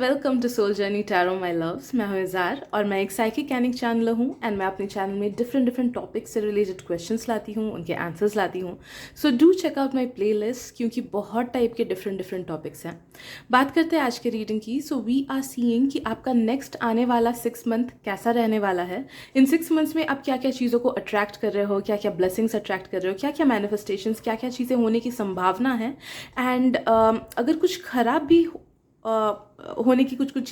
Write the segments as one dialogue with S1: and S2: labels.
S1: Welcome to Soul Journey Tarot my loves. मैं हूँ इज़ार और मैं एक साइकिक कैनिक चैनल हूँ एंड मैं अपने चैनल में डिफरेंट टॉपिक्स से रिलेटेड क्वेश्चंस लाती हूँ, उनके आंसर्स लाती हूँ। So do check out my playlist क्योंकि बहुत टाइप के डिफरेंट टॉपिक्स हैं। बात करते हैं आज के रीडिंग की। सो वी आर सीइंग कि आपका नेक्स्ट आने वाला 6 मंथ कैसा रहने वाला है। इन 6 मंथ्स में आप क्या क्या चीज़ों को अट्रैक्ट कर रहे हो, क्या क्या ब्लेसिंग्स अट्रैक्ट कर रहे हो, क्या क्या मैनिफेस्टेशंस, क्या क्या चीज़ें होने की संभावना है। एंड अगर कुछ खराब भी होने की कुछ कुछ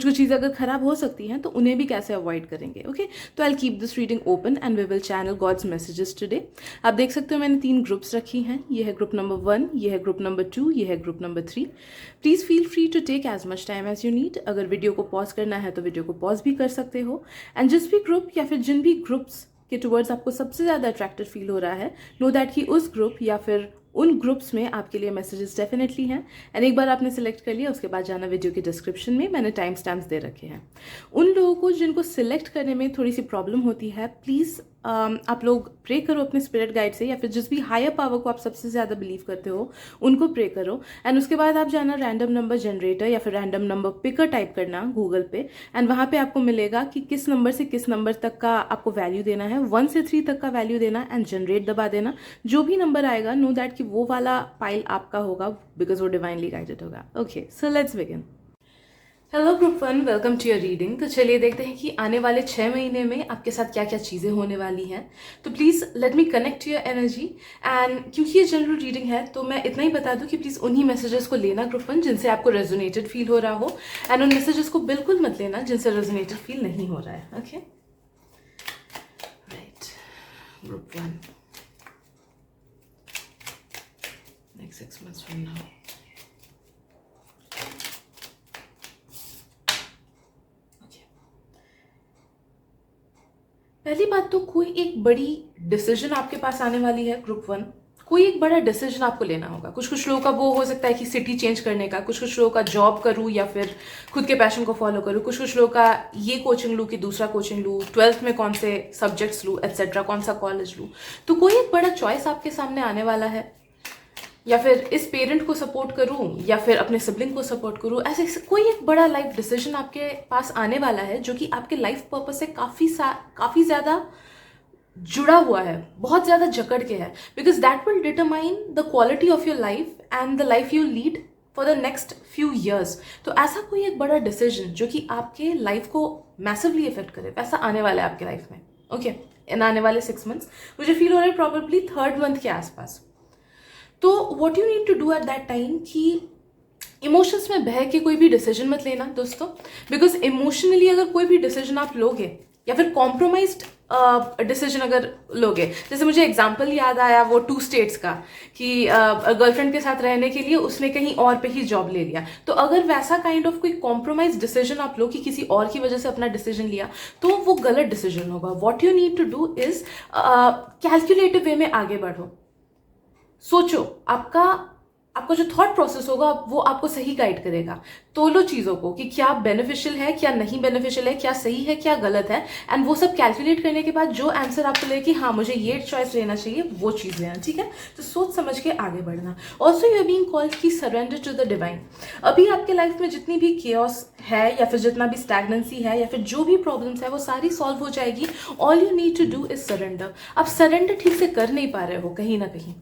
S1: चीज़ें अगर ख़राब हो सकती हैं तो उन्हें भी कैसे अवॉइड करेंगे। ओके, तो I keep this reading open and we will channel God's messages today. आप देख सकते हो मैंने 3 ग्रुप्स रखी हैं। ये है ग्रुप नंबर 1, ये है ग्रुप नंबर 2, ये है group number 3। Please feel free to take as much time as you need. अगर वीडियो को पॉज करना है तो वीडियो को पॉज भी कर सकते हो। एंड जिस भी ग्रुप या फिर जिन भी ग्रुप्स के टुवर्ड्स आपको सबसे ज़्यादा अट्रैक्टिव फील हो रहा है, नो दैट कि उस ग्रुप या फिर उन ग्रुप्स में आपके लिए मैसेजेस डेफिनेटली हैं। एंड एक बार आपने सिलेक्ट कर लिया, उसके बाद जाना वीडियो के डिस्क्रिप्शन में, मैंने टाइम स्टैम्प्स दे रखे हैं। उन लोगों को जिनको सिलेक्ट करने में थोड़ी सी प्रॉब्लम होती है, प्लीज़ आप लोग प्रे करो अपने स्पिरिट गाइड से या फिर जिस भी हायर पावर को आप सबसे ज़्यादा बिलीव करते हो उनको प्रे करो। एंड उसके बाद आप जाना रैंडम नंबर जनरेटर या फिर रैंडम नंबर पिकर टाइप करना गूगल पे। एंड वहाँ पे आपको मिलेगा कि किस नंबर से किस नंबर तक का आपको वैल्यू देना है। 1 से 3 तक का वैल्यू देना एंड जनरेट दबा देना। जो भी नंबर आएगा, नो दैट कि वो वाला पाइल आपका होगा बिकॉज वो डिवाइनली गाइडेड होगा। Okay, so let's begin. Hello group 1, welcome to your reading. तो चलिए देखते हैं कि आने वाले 6 महीने में आपके साथ क्या क्या चीज़ें होने वाली हैं। तो please let me connect to your energy. And क्योंकि ये जनरल रीडिंग है तो मैं इतना ही बता दूं कि प्लीज़ उन्हीं मैसेजेस को लेना ग्रुप 1 जिनसे आपको रेजोनेटेड फील हो रहा हो, एंड उन मैसेजेस को बिल्कुल मत लेना जिनसे रेजोनेटेड फील नहीं हो रहा है। Okay, right. Group 1, next 6 months from now। पहली बात तो कोई एक बड़ी डिसीजन आपके पास आने वाली है ग्रुप 1। कोई एक बड़ा डिसीजन आपको लेना होगा। कुछ लोगों का वो हो सकता है कि सिटी चेंज करने का, कुछ लोगों का जॉब करूँ या फिर खुद के पैशन को फॉलो करूँ, कुछ लोगों का ये कोचिंग लूँ कि दूसरा कोचिंग लूँ, 12th में कौन से सब्जेक्ट्स लूँ एट्सेट्रा, कौन सा कॉलेज लूँ। तो कोई एक बड़ा चॉइस आपके सामने आने वाला है। या फिर इस पेरेंट को सपोर्ट करूं या फिर अपने सिबलिंग को सपोर्ट करूं, ऐसे कोई एक बड़ा लाइफ डिसीजन आपके पास आने वाला है जो कि आपके लाइफ पर्पस से काफ़ी ज़्यादा जुड़ा हुआ है, बहुत ज़्यादा जकड़ के है। Because that will determine the quality of your life and the life you lead for the next few years. तो ऐसा कोई एक बड़ा डिसीजन जो कि आपके लाइफ को मैसिवली इफेक्ट करे, वैसा आने वाला है आपके लाइफ में। ओके, इन आने वाले 6 मंथ्स मुझे फील हो रहा है प्रॉबेबली 3rd मंथ के आसपास। तो what you need to do at that time कि इमोशंस में बह के कोई भी डिसीजन मत लेना दोस्तों। बिकॉज इमोशनली अगर कोई भी डिसीजन आप लोगे या फिर कॉम्प्रोमाइज्ड डिसीजन अगर लोगे, जैसे मुझे एग्जांपल याद आया वो 2 स्टेट्स का कि गर्लफ्रेंड के साथ रहने के लिए उसने कहीं और पे ही जॉब ले लिया। तो अगर वैसा काइंड ऑफ कोई कॉम्प्रोमाइज डिसीजन आप लो कि किसी और की वजह से अपना डिसीजन लिया, तो वो गलत डिसीजन होगा। What you need to do is calculative way में आगे बढ़ो। सोचो, आपका जो थॉट प्रोसेस होगा वो आपको सही गाइड करेगा। तोलो चीज़ों को कि क्या बेनिफिशियल है, क्या नहीं बेनिफिशियल है, क्या सही है, क्या गलत है। एंड वो सब कैलकुलेट करने के बाद जो आंसर आपको लगे कि हाँ मुझे ये चॉइस लेना चाहिए, वो चीज़ें हैं। ठीक है, तो सोच समझ के आगे बढ़ना। Also you are being called की सरेंडर टू द डिवाइन। अभी आपके लाइफ में जितनी भी केओस है या फिर जितना भी स्टैग्नेंसी है या फिर जो भी प्रॉब्लम्स है वो सारी सॉल्व हो जाएगी। All you need to do is surrender. आप सरेंडर ठीक से कर नहीं पा रहे हो कहीं ना कहीं,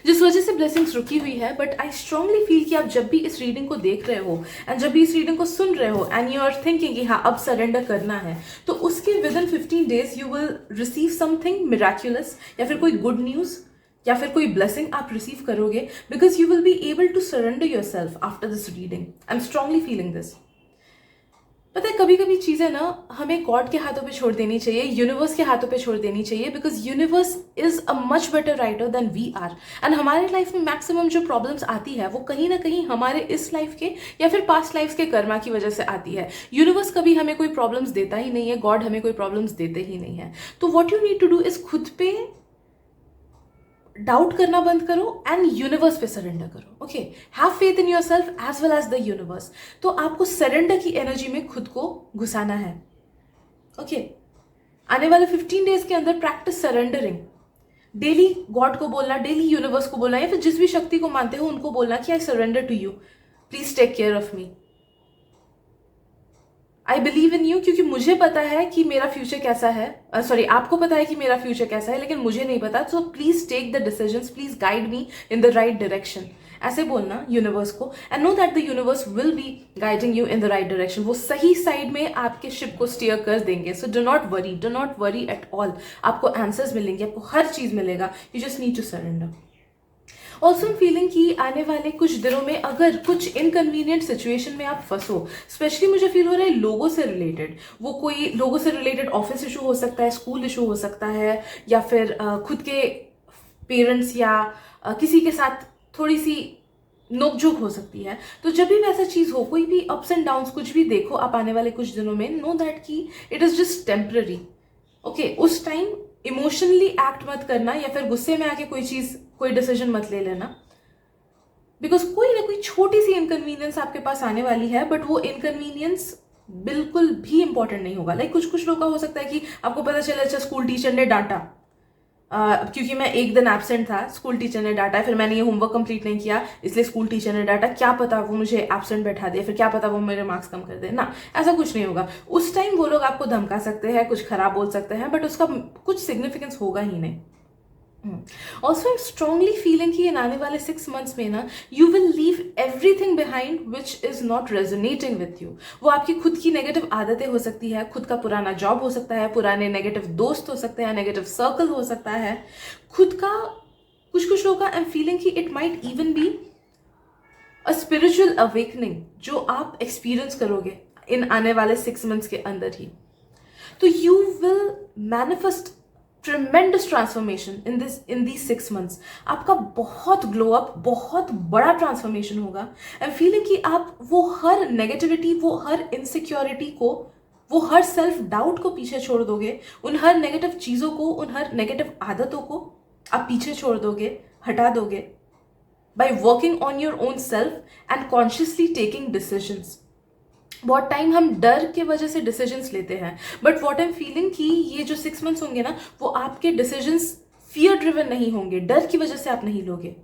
S1: जिस वजह से ब्लेसिंग्स रुकी हुई है। बट आई स्ट्रांगली फील कि आप जब भी इस रीडिंग को देख रहे हो एंड जब भी इस रीडिंग को सुन रहे हो एंड यू आर थिंकिंग कि हाँ अब सरेंडर करना है, तो उसके within 15 days you will receive something miraculous या फिर कोई गुड न्यूज़ या फिर कोई ब्लेसिंग आप रिसीव करोगे। Because you will be able to surrender your self after this reading. I am strongly feeling this. पता है कभी कभी चीज़ें ना हमें गॉड के हाथों पे छोड़ देनी चाहिए, यूनिवर्स के हाथों पे छोड़ देनी चाहिए। Because universe is a much better writer than we are. And हमारे लाइफ में मैक्सिमम जो प्रॉब्लम्स आती है वो कहीं ना कहीं हमारे इस लाइफ के या फिर पास्ट लाइफ के कर्मा की वजह से आती है। यूनिवर्स कभी हमें कोई प्रॉब्लम्स देता ही नहीं है, गॉड हमें कोई प्रॉब्लम्स देते ही नहीं है। तो what you need to do is खुद पे डाउट करना बंद करो एंड यूनिवर्स पे सरेंडर करो। Okay, have faith in yourself as well as the universe. तो आपको सरेंडर की एनर्जी में खुद को घुसाना है। ओके, आने वाले 15 days के अंदर प्रैक्टिस सरेंडरिंग। डेली गॉड को बोलना, डेली यूनिवर्स को बोलना या फिर जिस भी शक्ति को मानते हो उनको बोलना कि I surrender to you. Please take care of me. I believe in you, क्योंकि मुझे पता है कि मेरा फ्यूचर कैसा है, सॉरी आपको पता है कि मेरा फ्यूचर कैसा है, लेकिन मुझे नहीं पता। So please take the decisions, please guide me in the right direction. ऐसे बोलना यूनिवर्स को, and know that the universe will be guiding you in the right direction. वो सही साइड में आपके शिप को स्टीयर कर देंगे। So do not worry at all. आपको आंसर्स मिलेंगे, आपको हर चीज मिलेगा। You just need to surrender. Also feeling कि आने वाले कुछ दिनों में अगर कुछ इनकन्वीनियंट सिचुएशन में आप फंसो, स्पेशली मुझे फील हो रहा है लोगों से रिलेटेड, वो कोई लोगों से रिलेटेड ऑफिस इशू हो सकता है, स्कूल इशू हो सकता है, या फिर खुद के पेरेंट्स या किसी के साथ थोड़ी सी नोकझोंक हो सकती है। तो जब भी वैसा चीज हो, कोई भी अप्स एंड डाउन्स कुछ भी देखो आप आने वाले कुछ दिनों में, नो दैट कि it is just temporary. Okay, उस टाइम इमोशनली एक्ट मत करना, या फिर गुस्से में आके कोई डिसीजन मत ले लेना, बिकॉज कोई ना कोई छोटी सी इनकन्वीनियंस आपके पास आने वाली है, बट वो इनकन्वीनियंस बिल्कुल भी इंपॉर्टेंट नहीं होगा। लाइक कुछ लोग का हो सकता है कि आपको पता चले अच्छा स्कूल टीचर ने डांटा, क्योंकि मैं एक दिन एब्सेंट था, स्कूल टीचर ने डांटा, फिर मैंने ये होमवर्क कंप्लीट नहीं किया इसलिए स्कूल टीचर ने डांटा। क्या पता वो मुझे एब्सेंट बैठा दे, फिर क्या पता वो मेरे मार्क्स कम कर दे ना, ऐसा कुछ नहीं होगा। उस टाइम वो लोग आपको धमका सकते हैं, कुछ खराब बोल सकते हैं, बट उसका कुछ सिग्निफिकेंस होगा ही नहीं। Also I am strongly feeling कि इन आने वाले 6 months में ना, you will leave everything behind which is not resonating with you. वो आपकी खुद की नेगेटिव आदतें हो सकती है, खुद का पुराना जॉब हो सकता है, पुराने नेगेटिव दोस्त हो सकते हैं, नेगेटिव सर्कल हो सकता है, खुद का कुछ लोगों का। आई एम फीलिंग कि it might even be a spiritual awakening जो आप एक्सपीरियंस करोगे इन आने वाले 6 months के अंदर ही। तो you will manifest tremendous transformation in these 6 months। आपका बहुत ग्लो अप, बहुत बड़ा ट्रांसफॉर्मेशन होगा। आई एम फीलिंग कि आप वो हर नेगेटिविटी, वो हर इनसिक्योरिटी को, वो हर सेल्फ डाउट को पीछे छोड़ दोगे, उन हर नेगेटिव चीज़ों को, उन हर नेगेटिव आदतों को आप पीछे छोड़ दोगे, हटा दोगे, by working on your own self and consciously taking decisions। बहुत टाइम हम डर के वजह से डिसीजंस लेते हैं, but what I am feeling कि ये जो 6 months होंगे ना, वो आपके डिसीजंस फियर ड्रिवन नहीं होंगे, डर की वजह से आप नहीं लोगे,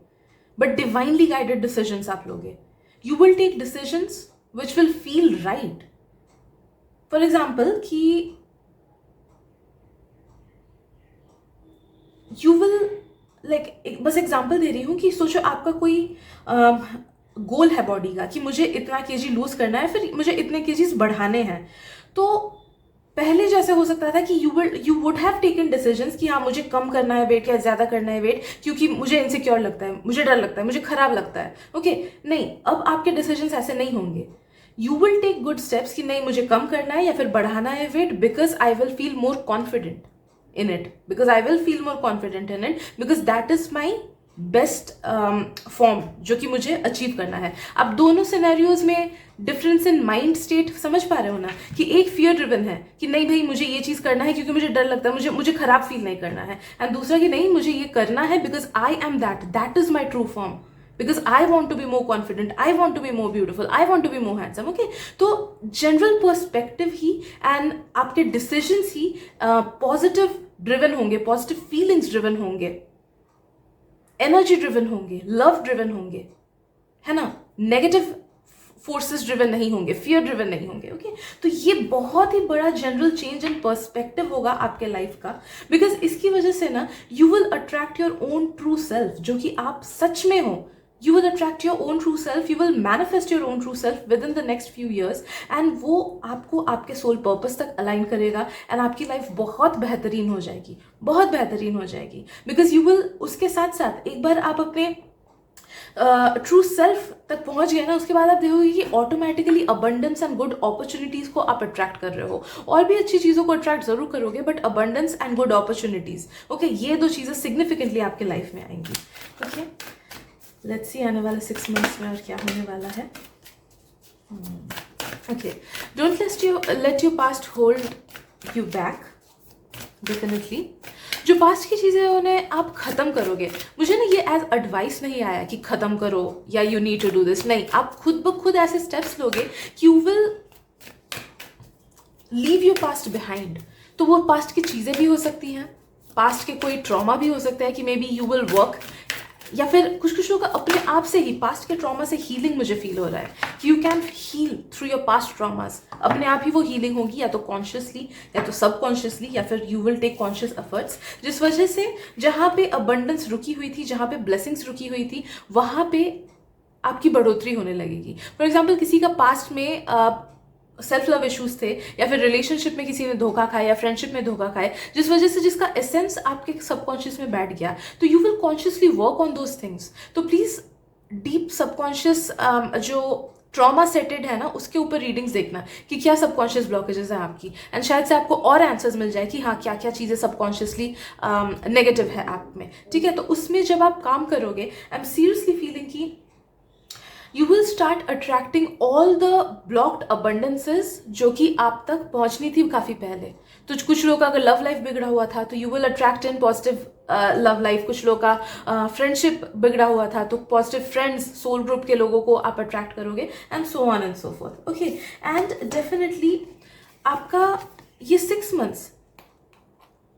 S1: बट डिवाइनली गाइडेड डिसीजंस आप लोगे। You will take decisions which will feel right. For example कि यू विल लाइक, बस एग्जाम्पल दे रही हूँ कि सोचो आपका कोई गोल है बॉडी का कि मुझे इतना केजी लूज करना है, फिर मुझे इतने केजीज बढ़ाने हैं। तो पहले जैसे हो सकता था कि you would have taken decisions कि हाँ मुझे कम करना है वेट या ज़्यादा करना है वेट, क्योंकि मुझे इनसिक्योर लगता है, मुझे डर लगता है, मुझे खराब लगता है। ओके, नहीं, अब आपके डिसीजंस ऐसे नहीं होंगे। You will take good steps कि नहीं मुझे कम करना है या फिर बढ़ाना है weight, because I will feel more confident in it, because I will feel more confident in it, because that is my best form जो कि मुझे अचीव करना है। अब दोनों सिनेरियोज में डिफरेंस इन माइंड स्टेट समझ पा रहे हो ना, कि एक फियर ड्रिवन है कि नहीं भाई मुझे ये चीज़ करना है क्योंकि मुझे डर लगता है, मुझे खराब फील नहीं करना है, एंड दूसरा कि नहीं मुझे ये करना है because I M that is my true form, because I want to be more confident, I want to be more beautiful, I want to be more handsome। okay, तो जनरल पर्सपेक्टिव ही एंड आपके decisions ही positive driven होंगे, positive feelings driven होंगे, energy driven होंगे, love driven होंगे, है ना, negative forces driven नहीं होंगे, फियर ड्रिवन नहीं होंगे। ओके, तो ये बहुत ही बड़ा जनरल चेंज इन पर्सपेक्टिव होगा आपके लाइफ का, बिकॉज इसकी वजह से ना you will attract your own true self, जो कि आप सच में हो। You will attract your own true self, you will manifest your own true self within the next few years, and वो आपको आपके सोल पर्पस तक अलाइन करेगा, एंड आपकी लाइफ बहुत बेहतरीन हो जाएगी, बहुत बेहतरीन हो जाएगी। बिकॉज यू विल, उसके साथ साथ एक बार आप अपने ट्रू सेल्फ तक पहुंच गए ना, उसके बाद आप देखोगे कि automatically abundance and good opportunities को आप अट्रैक्ट कर रहे हो। और भी अच्छी चीज़ों को अट्रैक्ट जरूर करोगे, but abundance and good opportunities, okay, ये दो चीज़ें सिग्निफिकेंटली आपके लाइफ में आएंगी। ओके, लेट्स सी आने वाले 6 months में और क्या होने वाला है। Okay, don't let your past hold you back. Definitely जो पास्ट की चीज़ें उन्हें आप ख़त्म करोगे। मुझे ना ये एज एडवाइस नहीं आया कि ख़त्म करो या you need to do this, नहीं, आप खुद ब खुद ऐसे स्टेप्स लोगे कि you will leave your past behind. तो वो पास्ट की चीज़ें भी हो सकती हैं, पास्ट के कोई ट्रॉमा भी हो सकता है कि maybe you will work या फिर कुछ कुछ लोगों का अपने आप से ही पास्ट के ट्रॉमा से हीलिंग मुझे फील हो रहा है कि you can heal through your past traumas. अपने आप ही वो हीलिंग होगी, या तो कॉन्शियसली या तो सबकॉन्शियसली, या फिर you will take conscious efforts, जिस वजह से जहाँ पे अबंडेंस रुकी हुई थी, जहाँ पे ब्लेसिंग्स रुकी हुई थी, वहाँ पे आपकी बढ़ोतरी होने लगेगी। फॉर एग्जाम्पल किसी का पास्ट में सेल्फ लव इश्यूज थे, या फिर रिलेशनशिप में किसी ने धोखा खाया, या फ्रेंडशिप में धोखा खाया, जिस वजह से जिसका एसेंस आपके सबकॉन्शियस में बैठ गया, तो you will consciously work on those things. तो प्लीज डीप सबकॉन्शियस जो ट्रॉमा सेटेड है ना, उसके ऊपर रीडिंग्स देखना कि क्या सबकॉन्शियस ब्लॉकेजेस हैं आपकी, एंड शायद से आपको और आंसर्स मिल जाए कि हाँ क्या क्या चीज़ें सबकॉन्शियसली नेगेटिव है आप में। ठीक है, तो उसमें जब आप काम करोगे, आई एम सीरियसली फीलिंग कि you will start attracting all the blocked abundances जो कि आप तक पहुंचनी थी काफ़ी पहले। तो कुछ लोगों का अगर लव लाइफ बिगड़ा हुआ था तो you will attract in positive love life. कुछ लोगों का फ्रेंडशिप बिगड़ा हुआ था तो पॉजिटिव फ्रेंड्स, सोल ग्रुप के लोगों को आप अट्रैक्ट करोगे, and so on and so fourth. Okay, and definitely आपका ये 6 मंथ्स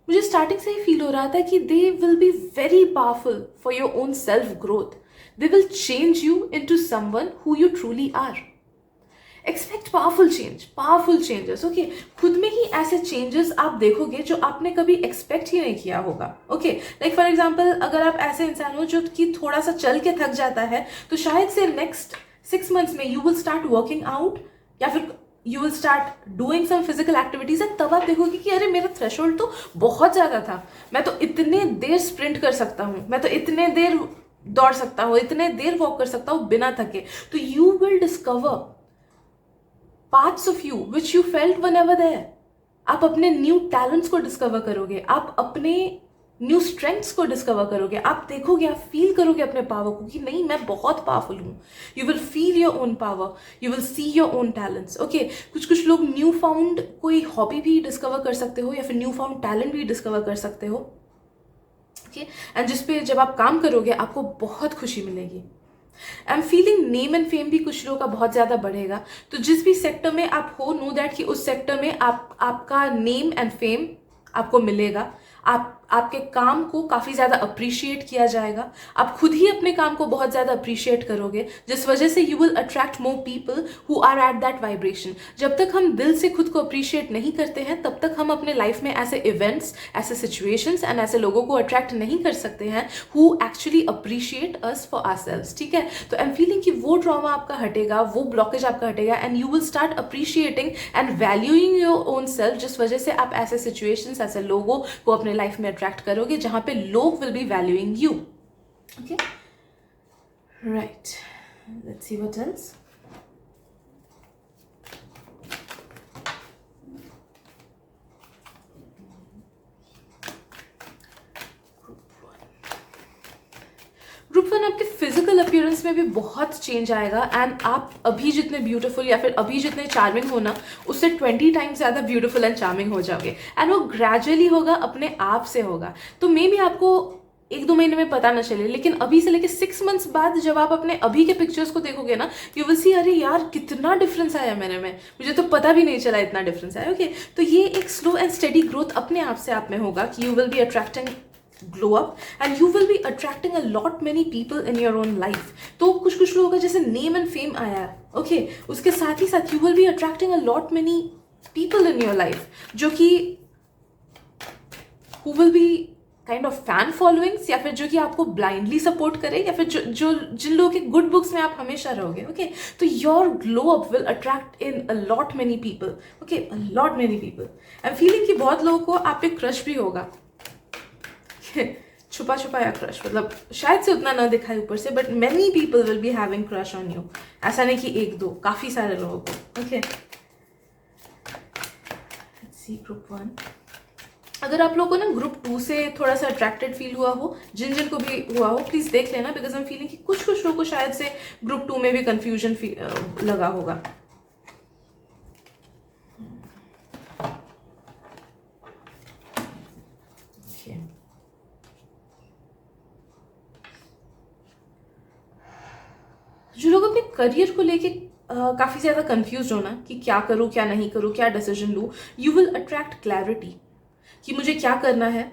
S1: मुझे स्टार्टिंग से ही फील हो रहा था कि they will be very powerful for your own self growth. They will change you into someone who you truly are. Expect powerful change, powerful changes. Okay, खुद में ही ऐसे changes आप देखोगे जो आपने कभी expect ही नहीं किया होगा. Okay, like for example, अगर आप ऐसे इंसान हो जो कि थोड़ा सा चल के थक जाता है, तो शायद से next 6 months में you will start working out, या फिर you will start doing some physical activities, and तब आप देखोगे कि अरे मेरा threshold तो बहुत ज़्यादा था, मैं तो इतने देर sprint कर सकता हूँ, मैं तो इतने देर दौड़ सकता हूँ, इतने देर वॉक कर सकता हूँ बिना थके। तो you will discover parts of you which you felt whenever there. आप अपने न्यू टैलेंट्स को डिस्कवर करोगे, आप अपने न्यू स्ट्रेंथ्स को डिस्कवर करोगे, आप देखोगे, आप फील करोगे अपने पावर को कि नहीं मैं बहुत पावरफुल हूँ। You will feel your own power, you will see your own talents. Okay, कुछ लोग न्यू फाउंड कोई हॉबी भी डिस्कवर कर सकते हो, या फिर न्यू फाउंड टैलेंट भी डिस्कवर कर सकते हो। ओके, एंड जिस पे जब आप काम करोगे आपको बहुत खुशी मिलेगी। आई am feeling name and fame भी कुछ लोगों का बहुत ज़्यादा बढ़ेगा। तो जिस भी सेक्टर में आप हो, नो दैट कि उस सेक्टर में आपका नेम एंड फेम आपको मिलेगा। आपके काम को काफ़ी ज़्यादा अप्रिशिएट किया जाएगा। आप खुद ही अपने काम को बहुत ज़्यादा अप्रिशिएट करोगे, जिस वजह से you will attract more people who are at that vibration. जब तक हम दिल से खुद को अप्रिशिएट नहीं करते हैं, तब तक हम अपने लाइफ में ऐसे इवेंट्स, ऐसे सिचुएशंस एंड ऐसे लोगों को अट्रैक्ट नहीं कर सकते हैं who actually appreciate us for ourselves. ठीक है, तो आई एम फीलिंग कि वो ट्रॉमा आपका हटेगा, वो ब्लॉकेज आपका हटेगा, and you will start appreciating and valuing your own self, जिस वजह से आप ऐसे सिचुएशंस, ऐसे लोगों को अपने लाइफ में अट्रैक्ट करोगे जहां पे लोग will be valuing you. Okay, right, let's see what else. Group 1 आपके फिजिकल अपीयरेंस में भी बहुत चेंज आएगा, एंड आप अभी जितने ब्यूटीफुल या फिर अभी जितने चार्मिंग हो ना, उससे 20 टाइम्स ज़्यादा ब्यूटीफुल एंड चार्मिंग हो जाओगे, एंड वो ग्रेजुअली होगा, अपने आप से होगा। तो मे बी आपको 1-2 महीने में पता ना चले, लेकिन अभी से लेके 6 मंथ्स बाद जब आप अपने अभी के पिक्चर्स को देखोगे ना, यू विल सी अरे यार कितना डिफरेंस आया मेरे में, मुझे तो पता भी नहीं चला इतना डिफरेंस आया। ओके, तो ये एक स्लो एंड स्टेडी ग्रोथ अपने आप से आप में होगा कि you will B attracting glow up, and you will B attracting a lot many people in your own life. तो कुछ लोगों का जैसे नेम एंड फेम आया, ओके, उसके साथ ही साथ you will B attracting a lot many people in your life जो कि who will be kind of fan followings, या फिर जो कि आपको ब्लाइंडली सपोर्ट करे, या फिर जो जिन लोगों के गुड बुक्स में आप हमेशा रहोगे। ओके, तो your glow up will attract in a lot many people. Okay, a lot many people. I am feeling कि बहुत लोगों को आप पे क्रश भी होगा, छुपा छुपाया क्रश, मतलब शायद से उतना ना दिखाए ऊपर से, but many people will be having crush on you. ऐसा नहीं कि 1-2, काफी सारे लोगों को। Okay, see group 1। अगर आप लोगों को ना ग्रुप 2 से थोड़ा सा अट्रैक्टेड फील हुआ हो, जिन को भी हुआ हो, प्लीज देख लेना, बिकॉज आई एम फीलिंग कि कुछ लोगों को शायद से ग्रुप 2 में भी कंफ्यूजन लगा होगा। जो लोग अपने करियर को लेके काफ़ी ज़्यादा कंफ्यूज होना कि क्या करूँ, क्या नहीं करूँ, क्या डिसीजन लूँ, यू विल अट्रैक्ट क्लैरिटी कि मुझे क्या करना है,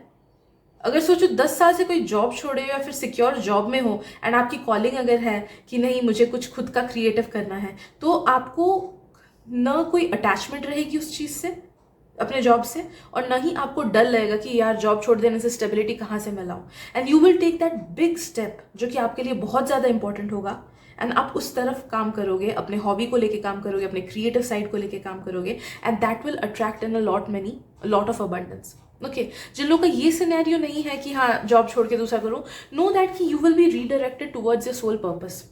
S1: अगर सोचो 10 साल से कोई जॉब छोड़े हो या फिर सिक्योर जॉब में हो एंड आपकी कॉलिंग अगर है कि नहीं मुझे कुछ खुद का क्रिएटिव करना है, तो आपको ना कोई अटैचमेंट रहेगी उस चीज़ से, अपने जॉब से, और ना ही आपको डर लगेगा कि यार जॉब छोड़ देने से स्टेबिलिटी कहाँ से मैं लाऊं। And you will take that big step जो कि आपके लिए बहुत ज़्यादा इंपॉर्टेंट होगा, एंड आप उस तरफ काम करोगे, अपने हॉबी को लेके काम करोगे, अपने क्रिएटिव साइड को लेके काम करोगे, and that will attract in a lot of abundance. Okay, जिन लोगों का ये सिनेरियो नहीं है कि हाँ जॉब छोड़ के दूसरा करो, नो दैट कि you will be redirected towards your soul purpose.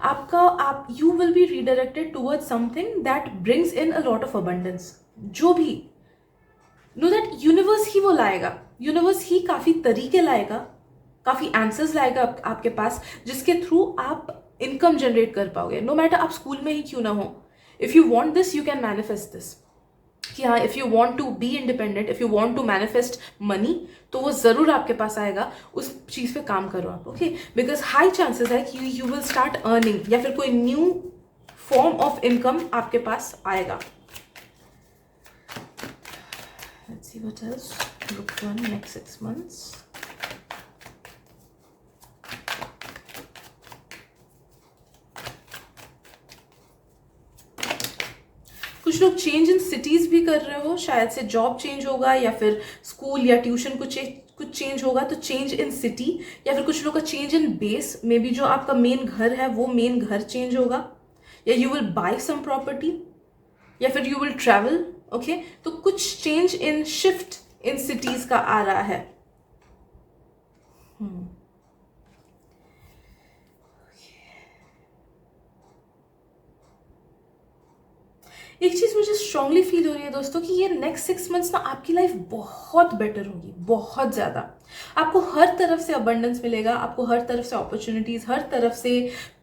S1: आप you will be redirected towards something that brings in a lot of abundance. जो भी, नो दैट यूनिवर्स ही वो लाएगा, यूनिवर्स ही काफ़ी तरीके लाएगा, काफ़ी आंसर्स लाएगा आपके पास, जिसके थ्रू आप इनकम जनरेट कर पाओगे। नो मैटर आप स्कूल में ही क्यों ना हो, if you want this you can manifest this. कि हाँ, if you want to be independent, if you want to manifest money, तो वो ज़रूर आपके पास आएगा। उस चीज़ पे काम करो आप, ओके, बिकॉज हाई चांसेस है कि यू विल स्टार्ट अर्निंग, या फिर कोई न्यू फॉर्म ऑफ इनकम आपके पास आएगा। Let's see what else. Group 1 next 6 months. कुछ लोग चेंज इन सिटीज भी कर रहे हो, शायद से जॉब चेंज होगा या फिर स्कूल या ट्यूशन कुछ चेंज होगा, तो चेंज इन सिटी, या फिर कुछ लोग का change in base, may be जो आपका मेन घर है वो मेन घर चेंज होगा, या you will buy sum property, या फिर यू विल ट्रैवल। ओके, तो कुछ change in shift in cities का आ रहा है। एक चीज मुझे स्ट्रांगली फील हो रही है दोस्तों कि ये नेक्स्ट 6 मंथ्स ना आपकी लाइफ बहुत बेटर होगी, बहुत ज्यादा। आपको हर तरफ से अबंडेंस मिलेगा, आपको हर तरफ से अपॉर्चुनिटीज, हर तरफ से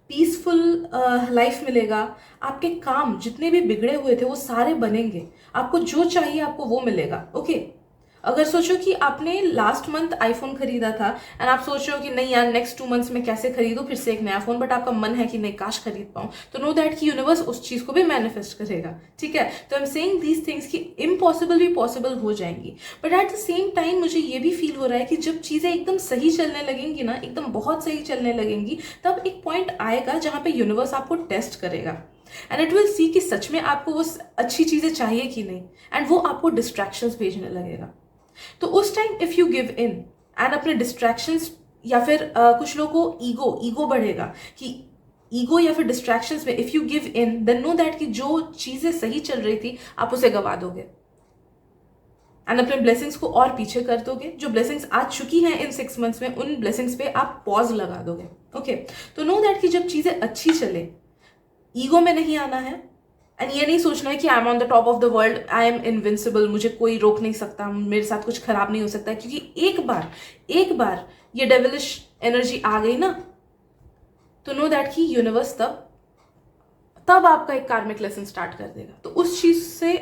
S1: पीसफुल लाइफ मिलेगा। आपके काम जितने भी बिगड़े हुए थे वो सारे बनेंगे, आपको जो चाहिए आपको वो मिलेगा। ओके, अगर सोचो कि आपने लास्ट मंथ आईफोन खरीदा था एंड आप सोच रहे हो कि नहीं यार नेक्स्ट 2 मंथ्स में कैसे खरीदूं फिर से एक नया फोन, बट आपका मन है कि नहीं काश खरीद पाऊं, तो नो दैट कि यूनिवर्स उस चीज को भी मैनिफेस्ट करेगा। ठीक है, तो I am saying these things कि इम्पॉसिबल भी पॉसिबल हो जाएंगी, but at the same time मुझे ये भी फील हो रहा है कि जब चीजें एकदम सही चलने लगेंगी ना, एकदम बहुत सही चलने लगेंगी, तब एक पॉइंट आएगा जहां पे यूनिवर्स आपको टेस्ट करेगा एंड इट विल सी कि सच में आपको वो अच्छी चीजें चाहिए कि नहीं, एंड वो आपको डिस्ट्रैक्शंस भेजने लगेगा। तो उस time if you give in and अपने डिस्ट्रैक्शंस, या फिर कुछ लोगों को ईगो बढ़ेगा कि ईगो या फिर डिस्ट्रैक्शंस में if you give in, then know that कि जो चीजें सही चल रही थी आप उसे गवा दोगे एंड अपने ब्लेसिंग्स को और पीछे कर दोगे। जो ब्लेसिंग्स आ चुकी हैं इन 6 मंथ्स में, उन ब्लेसिंग्स पे आप पॉज लगा दोगे। ओके, तो नो दैट कि जब चीजें अच्छी चले, ईगो में नहीं आना है, एंड ये नहीं सोचना है कि I am on the top of the world, I am invincible, मुझे कोई रोक नहीं सकता, मेरे साथ कुछ खराब नहीं हो सकता, क्योंकि एक बार ये डेविलिश एनर्जी आ गई ना, तो नो दैट कि यूनिवर्स तब आपका एक कार्मिक लेसन स्टार्ट कर देगा। तो उस चीज से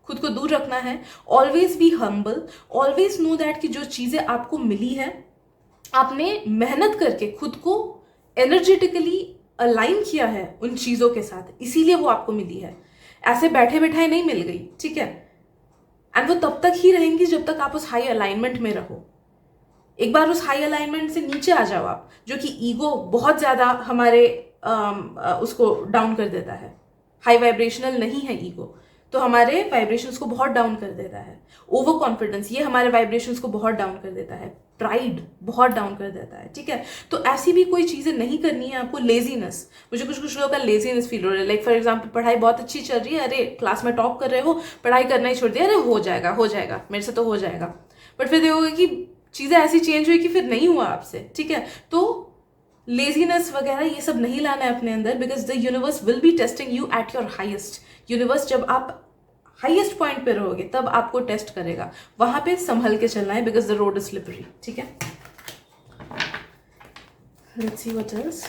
S1: खुद को दूर रखना है। Always be humble, always no that कि जो चीजें आपको मिली है आपने मेहनत करके खुद को एनर्जेटिकली अलाइन किया है उन चीजों के साथ, इसीलिए वो आपको मिली है, ऐसे बैठे बैठाए नहीं मिल गई। ठीक है, एंड वो तब तक ही रहेंगी जब तक आप उस हाई अलाइनमेंट में रहो। एक बार उस हाई अलाइनमेंट से नीचे आ जाओ आप, जो कि ईगो बहुत ज्यादा हमारे उसको डाउन कर देता है, हाई वाइब्रेशनल नहीं है ईगो, तो हमारे वाइब्रेशंस को बहुत डाउन कर देता है। ओवर कॉन्फिडेंस, ये हमारे वाइब्रेशंस को बहुत डाउन कर देता है। प्राइड बहुत डाउन कर देता है। ठीक है, तो ऐसी भी कोई चीजें नहीं करनी है आपको। लेजीनेस, मुझे कुछ लोगों का लेजीनेस फील हो रहा है, लाइक फॉर एग्जांपल पढ़ाई बहुत अच्छी चल रही है, अरे क्लास में टॉप कर रहे हो, पढ़ाई करना ही छोड़ दिया, अरे हो जाएगा मेरे से तो हो जाएगा, बट फिर देखोगे कि चीजें ऐसी चेंज हुई कि फिर नहीं हुआ आपसे। ठीक है, तो लेजीनेस वगैरह ये सब नहीं लाना है अपने अंदर, because the universe will B testing you at your highest. Universe जब आप हाईएस्ट पॉइंट पे रहोगे तब आपको टेस्ट करेगा, वहां पे संभल के चलना है, because the road is slippery. ठीक है, let's see what else.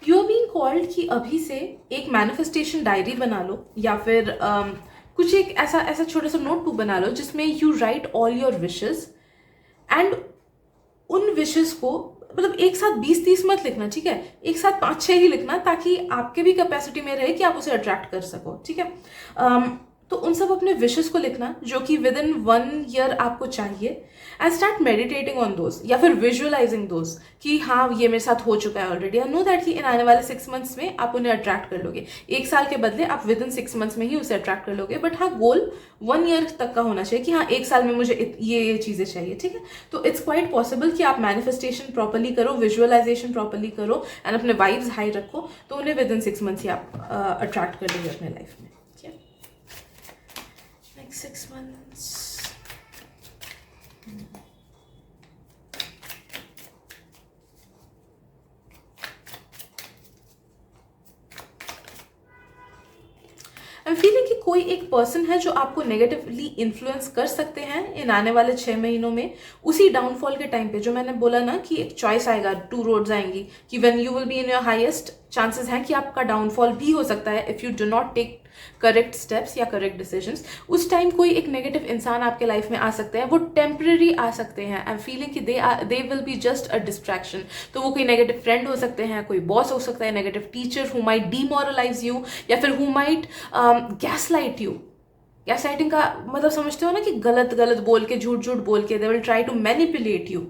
S1: You are being called कि अभी से एक मैनिफेस्टेशन डायरी बना लो, या फिर कुछ एक ऐसा छोटा सा नोटबुक बना लो जिसमें you right all your wishes, and उन विशेस को मतलब एक साथ 20-30 मत लिखना, ठीक है, एक साथ 5-6 ही लिखना, ताकि आपके भी कैपेसिटी में रहे कि आप उसे अट्रैक्ट कर सको, ठीक है। तो उन सब अपने विशेस को लिखना जो कि विद इन 1 ईयर आपको चाहिए, and start meditating on those या फिर विजुअलाइजिंग दोज कि हाँ ये मेरे साथ हो चुका है ऑलरेडी। आई नो दैट कि इन आने वाले 6 मंथ्स में आप उन्हें अट्रैक्ट कर लोगे, 1 साल के बदले आप विद इन 6 मंथ्स में ही उसे अट्रैक्ट कर लोगे, बट हाँ गोल 1 ईयर तक का होना चाहिए कि हाँ 1 साल में मुझे ये चीज़ें चाहिए, ठीक है। तो इट्स क्वाइट पॉसिबल कि आप मैनिफेस्टेशन प्रॉपरली करो, विजुअलाइजेशन प्रॉपरली करो एंड अपने वाइब्स हाई रखो, तो उन्हें विद इन 6 मंथ्स ही आप अट्रैक्ट कर लोगे अपने लाइफ में। 6 months. I'm feeling कि कोई एक पर्सन है जो आपको नेगेटिवली इन्फ्लुएंस कर सकते हैं इन आने वाले 6 महीनों में, उसी डाउनफॉल के टाइम पे जो मैंने बोला ना कि एक चॉइस आएगा, 2 रोड्स आएंगी कि when you will be in your highest, chances हैं कि आपका डाउनफॉल भी हो सकता है if you do not take correct steps या करेक्ट डिसीजंस। उस टाइम कोई एक नेगेटिव इंसान आपके लाइफ में आ सकते हैं, वो टेम्पररी आ सकते हैं। आई एम फीलिंग कि they will be just a distraction. तो वो कोई नेगेटिव फ्रेंड हो सकते हैं, कोई बॉस हो सकता है, negative teacher who might demoralise you, या फिर who might gaslight you. Gaslighting का मतलब समझते हो ना कि गलत गलत बोल के, झूठ झूठ बोल के they will try to manipulate you,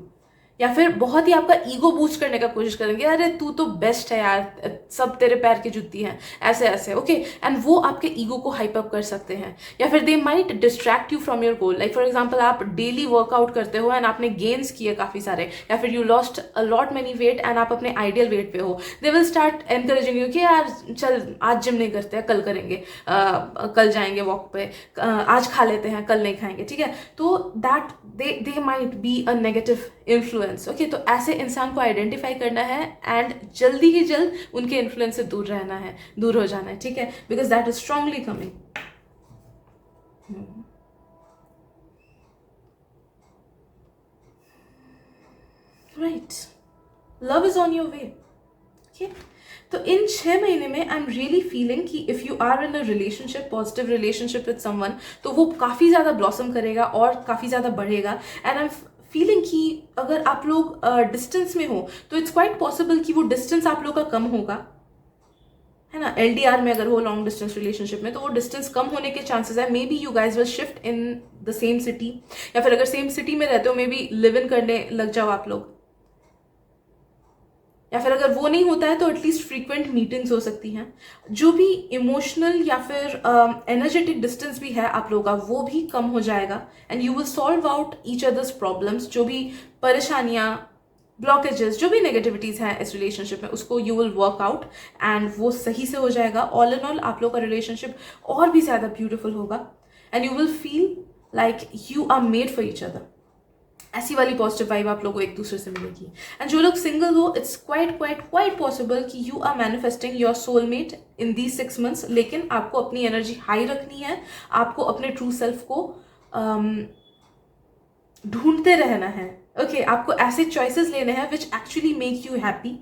S1: या फिर बहुत ही आपका ईगो बूस्ट करने का कोशिश करेंगे, अरे तू तो बेस्ट है यार, सब तेरे पैर की जुत्ती हैं, ऐसे ऐसे, ओके। एंड वो आपके ईगो को हाइप अप कर सकते हैं, या फिर they might distract you from your goal. Like for example आप डेली वर्कआउट करते हो एंड आपने गेन्स किए काफ़ी सारे, या फिर you lost a lot many weight and आप अपने आइडियल वेट पे हो, they will start encouraging you कि यार चल आज जिम नहीं करते हैं, कल करेंगे, कल जाएंगे वॉक पे, आज खा लेते हैं, कल नहीं खाएंगे, ठीक है। तो that they might be a negative influence, okay. तो ऐसे इंसान को आइडेंटिफाई करना है एंड जल्दी ही जल्द उनके इन्फ्लुएंस से दूर रहना है, दूर हो जाना है, ठीक है, because that is strongly coming. Right, love is on your way, okay. तो इन 6 महीने में आई एम रियली फीलिंग कि if you are in a relationship, positive relationship with someone, तो वो काफ़ी ज़्यादा ब्लॉसम करेगा और काफ़ी ज़्यादा बढ़ेगा। एंड आई एम फीलिंग कि अगर आप लोग डिस्टेंस में हो तो इट्स क्वाइट पॉसिबल कि वो डिस्टेंस आप लोग का कम होगा, है ना। LDR में अगर हो, लॉन्ग डिस्टेंस रिलेशनशिप में, तो वो डिस्टेंस कम होने के चांसेस है। May be you guys will shift in the same city, या फिर अगर सेम सिटी में रहते हो मे बी लिव इन करने लग जाओ आप लोग, या फिर अगर वो नहीं होता है तो एटलीस्ट फ्रीक्वेंट मीटिंग्स हो सकती हैं। जो भी इमोशनल या फिर एनर्जेटिक डिस्टेंस भी है आप लोगों का, वो भी कम हो जाएगा and you will solve out each others problems. जो भी परेशानियाँ, ब्लॉकेजेस, जो भी नेगेटिविटीज़ हैं इस रिलेशनशिप में, उसको you will work out and वो सही से हो जाएगा। ऑल इन ऑल आप लोग का रिलेशनशिप और भी ज़्यादा ब्यूटिफुल होगा and you will feel like you are made for each other. ऐसी वाली पॉजिटिव वाइब आप लोगों को एक दूसरे से मिलेगी। एंड जो लोग सिंगल हो, इट्स क्वाइट पॉसिबल कि you are manifesting your soulmate in these 6 months, लेकिन आपको अपनी एनर्जी हाई रखनी है, आपको अपने ट्रू सेल्फ को ढूंढते रहना है, ओके। आपको ऐसे चॉइसेस लेने हैं which actually make you happy.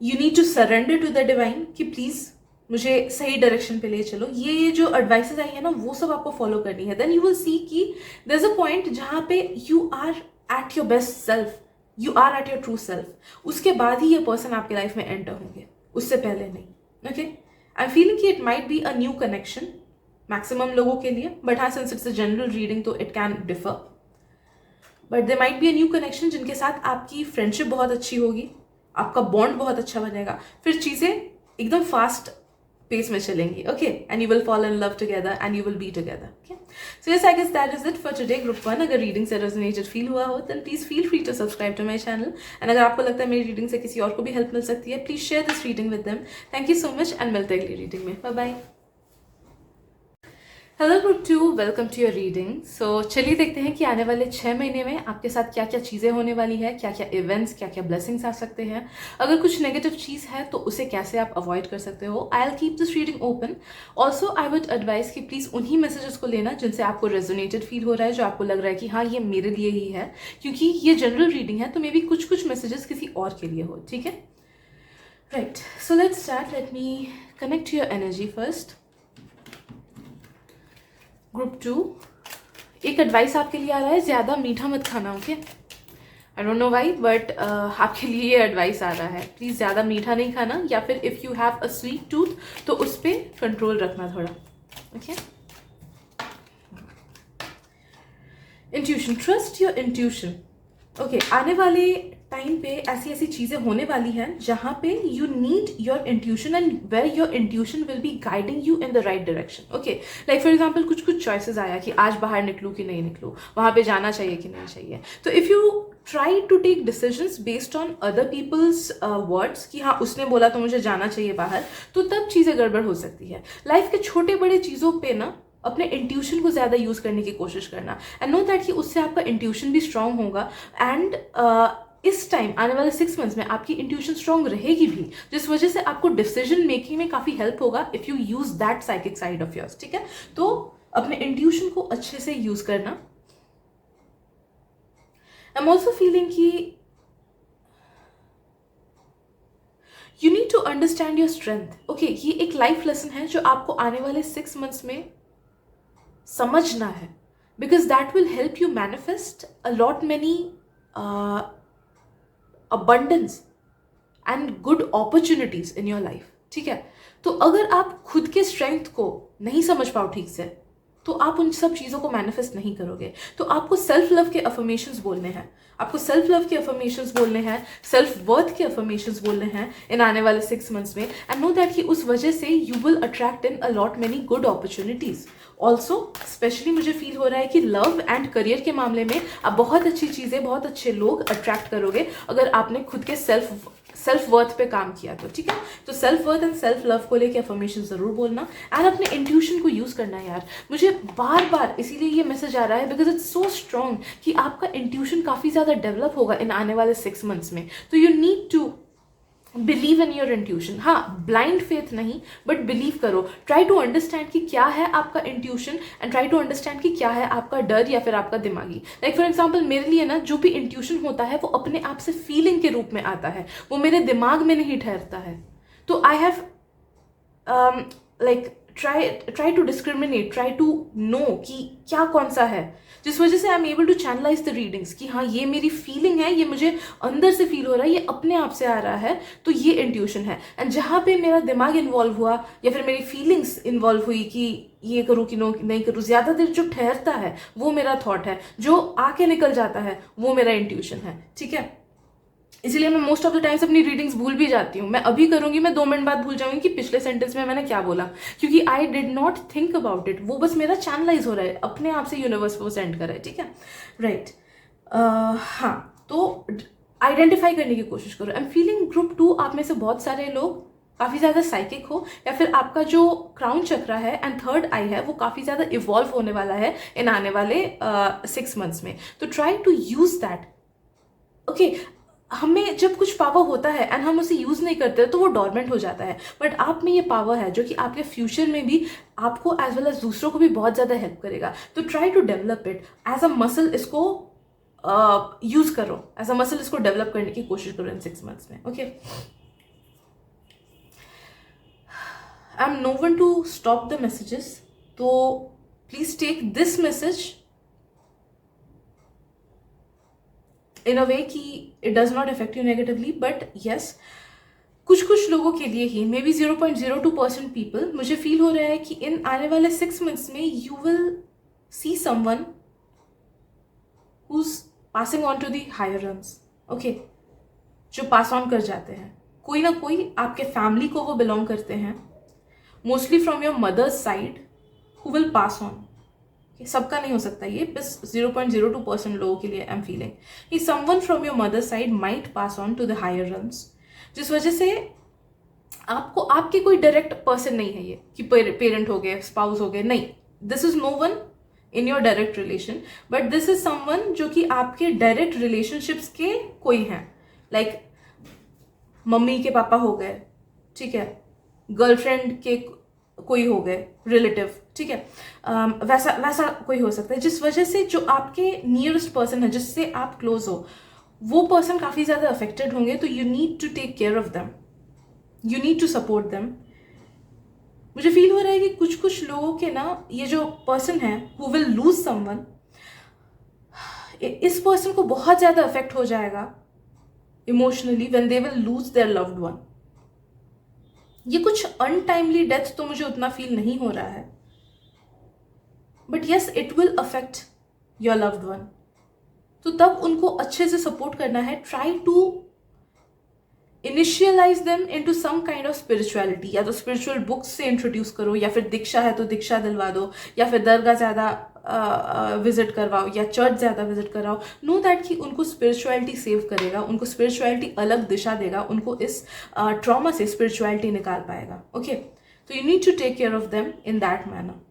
S1: You need to surrender to the divine कि प्लीज़ मुझे सही डायरेक्शन पे ले चलो। ये जो एडवाइसेस आई है ना, वो सब आपको फॉलो करनी है। देन यू विल सी कि देयर इज अ पॉइंट जहाँ पे you are at your best self, you are at your true self. उसके बाद ही ये पर्सन आपके लाइफ में एंटर होंगे, उससे पहले नहीं, ओके। आई एम फीलिंग कि it might be a new connection maximum लोगों के लिए, बट हाँ since it's a general reading तो it can differ, but there might be a new connection जिनके साथ आपकी फ्रेंडशिप बहुत अच्छी होगी, आपका बॉन्ड बहुत अच्छा बनेगा, फिर चीज़ें एकदम फास्ट पेस में चलेंगी, okay, and you will fall in love together and you will be together, okay. So yes, I guess that is it for today group 1। अगर रीडिंग से रेजोनेटेड फील हुआ हो then please feel free to subscribe to my channel, and अगर आपको लगता है मेरी reading से किसी और को भी हेल्प मिल सकती है, please share this reading with them. Thank you so much and मिलते हैं अगली रीडिंग में। Bye bye. Hello group 2, welcome to your reading. So चलिए देखते हैं कि आने वाले 6 महीने में आपके साथ क्या क्या चीज़ें होने वाली है, क्या क्या इवेंट्स, क्या क्या ब्लेसिंग्स आ सकते हैं। अगर कुछ नेगेटिव चीज़ है तो उसे कैसे आप अवॉइड कर सकते हो। I will keep this reading open. Also I would advise कि प्लीज़ उन्हीं मैसेजेस को लेना जिनसे आपको रेजोनेटेड फील हो रहा है, जो आपको लग रहा है कि हाँ ये मेरे लिए ही है, क्योंकि ये जनरल रीडिंग है तो मे बी कुछ मैसेजेस किसी और के लिए हो, ठीक है। Right, so let's start. Late me connect your energy first. Group 2, एक एडवाइस आपके लिए आ रहा है, ज़्यादा मीठा मत खाना, okay. I don't know why, but आपके लिए ये एडवाइस आ रहा है, प्लीज़ ज़्यादा मीठा नहीं खाना, या फिर if you have a sweet tooth तो उस पर कंट्रोल रखना थोड़ा. Okay. Intuition, trust your intuition. Okay, आने वाले टाइम पे ऐसी ऐसी चीज़ें होने वाली हैं जहाँ पे you need your intuition and where your intuition will be guiding you in the right direction. Okay, like for example कुछ कुछ चॉइसेस आया कि आज बाहर निकलूँ कि नहीं निकलूँ, वहाँ पे जाना चाहिए कि नहीं चाहिए. तो if you try to take decisions based on other people's words कि हाँ उसने बोला तो मुझे जाना चाहिए बाहर, तो तब चीज़ें गड़बड़ हो सकती है. लाइफ के छोटे बड़े चीज़ों पे ना अपने इंट्यूशन को ज़्यादा यूज़ करने की कोशिश करना, एंड नो दैट कि उससे आपका इंट्यूशन भी स्ट्रांग होगा. एंड इस टाइम आने वाले 6 मंथ्स में आपकी इंट्यूशन स्ट्रांग रहेगी भी, जिस वजह से आपको डिसीजन मेकिंग में काफ़ी हेल्प होगा if you use that psychic side of yours. ठीक है, तो अपने इंट्यूशन को अच्छे से यूज़ करना. आई एम ऑल्सो फीलिंग कि you need to understand your strength. Okay, ये एक लाइफ लेसन है जो आपको आने वाले 6 मंथ्स में समझना है, because that will help you manifest a lot many abundance and good opportunities in your life. ठीक है, तो अगर आप खुद के स्ट्रेंथ को नहीं समझ पाओ ठीक से, तो आप उन सब चीज़ों को मैनिफेस्ट नहीं करोगे. तो आपको सेल्फ लव के अफर्मेशंस बोलने हैं, आपको सेल्फ लव के अफर्मेशंस बोलने हैं, सेल्फ वर्थ के अफर्मेशंस बोलने हैं इन आने वाले 6 मंथ्स में. एंड नो दैट कि उस वजह से you will attract in a lot many good opportunities. Also specially मुझे फील हो रहा है कि लव एंड करियर के मामले में आप बहुत अच्छी चीज़ें, बहुत अच्छे लोग अट्रैक्ट करोगे अगर आपने खुद के सेल्फ वर्थ पे काम किया तो. ठीक है, तो self worth and self love को लेके अफर्मेशन जरूर बोलना एंड अपने इंट्यूशन को यूज़ करना. यार मुझे बार बार इसीलिए ये मैसेज आ रहा है बिकॉज इट्स सो स्ट्रॉन्ग कि आपका इंट्यूशन काफ़ी ज़्यादा डेवलप होगा इन आने वाले 6 मंथ्स में. तो you need to believe in your intuition. हाँ, ब्लाइंड फेथ नहीं, बट बिलीव करो. ट्राई टू अंडरस्टैंड कि क्या है आपका intuition and try to understand कि क्या है आपका डर या फिर आपका दिमागी. लाइक फॉर एग्जाम्पल मेरे लिए ना जो भी इंट्यूशन होता है वो अपने आप से फीलिंग के रूप में आता है, वो मेरे दिमाग में नहीं ठहरता है. तो I have like try to discriminate, try to know कि क्या कौन सा है, जिस वजह से I am able to channelise the readings कि हाँ ये मेरी फीलिंग है, ये मुझे अंदर से फील हो रहा है, ये अपने आप से आ रहा है, तो ये इंट्यूशन है. एंड जहाँ पे मेरा दिमाग इन्वॉल्व हुआ या फिर मेरी फीलिंग्स इन्वॉल्व हुई कि ये करूँ कि नो नहीं करूँ, ज़्यादा देर जो ठहरता है वो मेरा थॉट है, जो आके निकल जाता है वो मेरा इंट्यूशन है. ठीक है, इसीलिए मैं मोस्ट ऑफ द टाइम्स अपनी रीडिंग्स भूल भी जाती हूँ. मैं अभी करूँगी, मैं 2 मिनट बाद भूल जाऊंगी कि पिछले सेंटेंस में मैंने क्या बोला, क्योंकि I did not think about it. वो बस मेरा चैनलाइज हो रहा है, अपने आप से यूनिवर्स वो सेंड कर रहा है. ठीक है, राइट. हाँ, तो आइडेंटिफाई करने की कोशिश करो. आई एम फीलिंग ग्रुप 2 आप में से बहुत सारे लोग काफ़ी ज़्यादा साइकिक हो, या फिर आपका जो क्राउन चक्रा है एंड थर्ड आई है वो काफ़ी ज़्यादा इवॉल्व होने वाला है इन आने वाले 6 मंथ्स में. तो try to use that. Okay, हमें जब कुछ पावर होता है एंड हम उसे यूज़ नहीं करते तो वो डॉर्मेंट हो जाता है, बट आप में ये पावर है जो कि आपके फ्यूचर में भी आपको एज वेल एज दूसरों को भी बहुत ज़्यादा हेल्प करेगा. तो try to develop it as a muscle. इसको यूज़ करो एज अ मसल, इसको डेवलप करने की कोशिश करो इन 6 मंथ्स में. Okay, I am no one to stop the messages, तो please take this message in a way कि it does not affect you negatively, but yes कुछ कुछ लोगों के लिए ही, मे बी 0.02% पीपल, मुझे फील हो रहा है कि इन आने वाले 6 मंथ्स में you will see someone who's passing on to the higher runs. Okay, जो पास ऑन कर जाते हैं, कोई ना कोई आपके फैमिली को वो बिलोंग करते हैं, mostly from your mother's side, who will pass on. सबका नहीं हो सकता ये, बस 0.02% लोगों के लिए आई एम फीलिंग कि someone from your mother side might pass on to the higher runs, जिस वजह से आपको, आपके कोई डायरेक्ट पर्सन नहीं है ये कि पेरेंट हो गए, स्पाउस हो गए, नहीं. This is no one in your direct relation, but this is someone जो कि आपके डायरेक्ट रिलेशनशिप्स के कोई हैं. लाइक मम्मी के पापा हो गए, ठीक है, गर्लफ्रेंड के कोई हो गए रिलेटिव, ठीक है, वैसा कोई हो सकता है, जिस वजह से जो आपके नियरेस्ट पर्सन है, जिससे आप क्लोज हो, वो पर्सन काफ़ी ज़्यादा अफेक्टेड होंगे. तो you need to take care of them, you need to support them. मुझे फील हो रहा है कि कुछ कुछ लोगों के ना, ये जो पर्सन है हु विल लूज समवन, इस पर्सन को बहुत ज़्यादा इफेक्ट हो जाएगा emotionally when they will lose their loved one. ये कुछ अनटाइमली डेथ तो मुझे उतना फील नहीं हो रहा है, but yes it will affect your loved one. तो तब उनको अच्छे से सपोर्ट करना है। Try to initialise them into some kind of spirituality. या तो स्पिरिचुअल बुक्स से इंट्रोड्यूस करो, या फिर दीक्षा है तो दीक्षा दिलवा दो, या फिर दरगाह ज़्यादा विजिट करवाओ, या चर्च ज़्यादा विजिट कराओ। नो दैट कि उनको स्पिरिचुअलिटी सेव करेगा, उनको स्पिरिचुअलिटी अलग दिशा देगा, उनको इस ट्रॉमा से स्पिरिचुअलिटी निकाल पाएगा। ओके, तो you need to take care of them in that manner.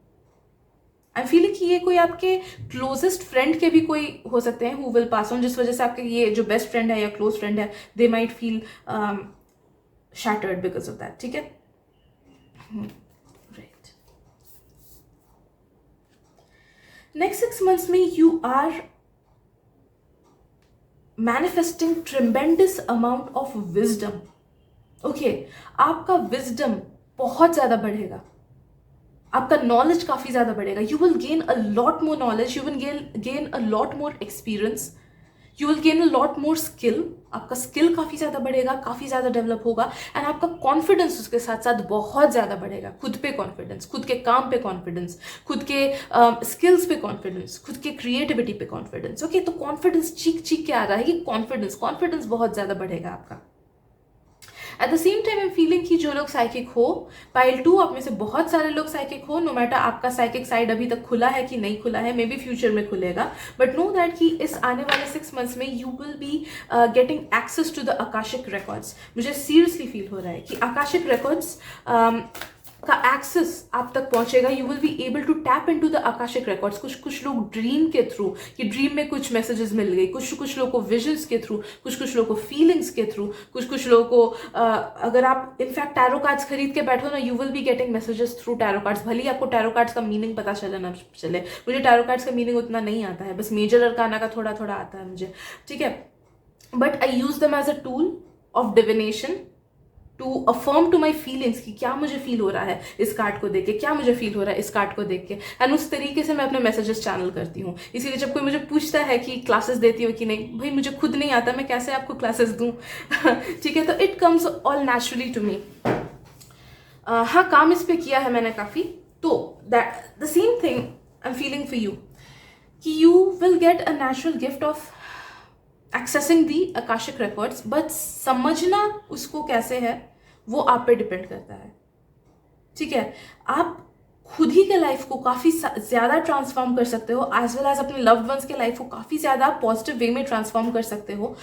S1: I am feeling कि ये कोई आपके क्लोजेस्ट फ्रेंड के भी कोई हो सकते हैं हु विल पास ऑन, जिस वजह से आपके ये जो बेस्ट फ्रेंड है या क्लोज फ्रेंड है, they might feel shattered because of that. ठीक है, राइट। नेक्स्ट 6 months में you are manifesting tremendous amount of wisdom. Okay, आपका विजडम बहुत ज्यादा बढ़ेगा, आपका नॉलेज काफ़ी ज़्यादा बढ़ेगा। You will gain a lot more knowledge, you will gain a lot more experience, you will gain a lot more skill. आपका skill काफ़ी ज़्यादा बढ़ेगा, काफ़ी ज़्यादा डेवलप होगा, एंड आपका कॉन्फिडेंस उसके साथ साथ बहुत ज़्यादा बढ़ेगा। खुद पे कॉन्फिडेंस, खुद के काम पे कॉन्फिडेंस, खुद के स्किल्स पे कॉन्फिडेंस, खुद के क्रिएटिविटी पे कॉन्फिडेंस। ओके, तो कॉन्फिडेंस चीख चीख के आ रहा है कि कॉन्फिडेंस बहुत ज़्यादा बढ़ेगा आपका। At the same time I am feeling कि जो लोग साइकिक हो, पाइल 2 आप में से बहुत सारे लोग साइकिक हो, नो मैटर आपका साइकिक साइड अभी तक खुला है कि नहीं खुला है, मे बी फ्यूचर में खुलेगा, बट नो दैट कि इस आने वाले 6 months में you will be getting access to the akashic records. मुझे सीरियसली फील हो रहा है कि आकाशिक रिकॉर्ड्स का एक्सेस आप तक पहुंचेगा। You will be able to tap into the akashic records. कुछ लोग ड्रीम के थ्रू, कि ड्रीम में कुछ मैसेजेस मिल गई, कुछ लोगों को विजन्स के थ्रू, कुछ लोगों को फीलिंग्स के थ्रू, कुछ लोगों को अगर आप इनफैक्ट टैरो कार्ड्स खरीद के बैठो ना, you will be getting messages through tarot cards. भले ही आपको टैरो कार्ड्स का मीनिंग पता चले ना चले, मुझे टैरो कार्ड्स का मीनिंग उतना नहीं आता है, बस मेजर अरकाना का थोड़ा थोड़ा आता है मुझे। ठीक है, but I use them as a tool of divination to affirm to my feelings कि क्या मुझे फील हो रहा है इस कार्ड को देख के, क्या मुझे फील हो रहा है इस कार्ड को देख के, एंड उस तरीके से मैं अपने मैसेजेस चैनल करती हूँ। इसीलिए जब कोई मुझे पूछता है कि क्लासेस देती हो कि नहीं, भाई मुझे खुद नहीं आता, मैं कैसे आपको क्लासेस दूँ। ठीक है, तो it comes all naturally to me. हाँ, काम इस पर किया है मैंने काफ़ी। तो that the same thing I am feeling for you कि you will get a natural gift of accessing the Akashic records, but समझना उसको कैसे है वो आप पे डिपेंड करता है। ठीक है, आप खुद ही के लाइफ को काफ़ी ज़्यादा ट्रांसफॉर्म कर सकते हो, एज वेल एज अपने लव्ड वंस के लाइफ को काफ़ी ज़्यादा पॉजिटिव वे में ट्रांसफॉर्म कर सकते हो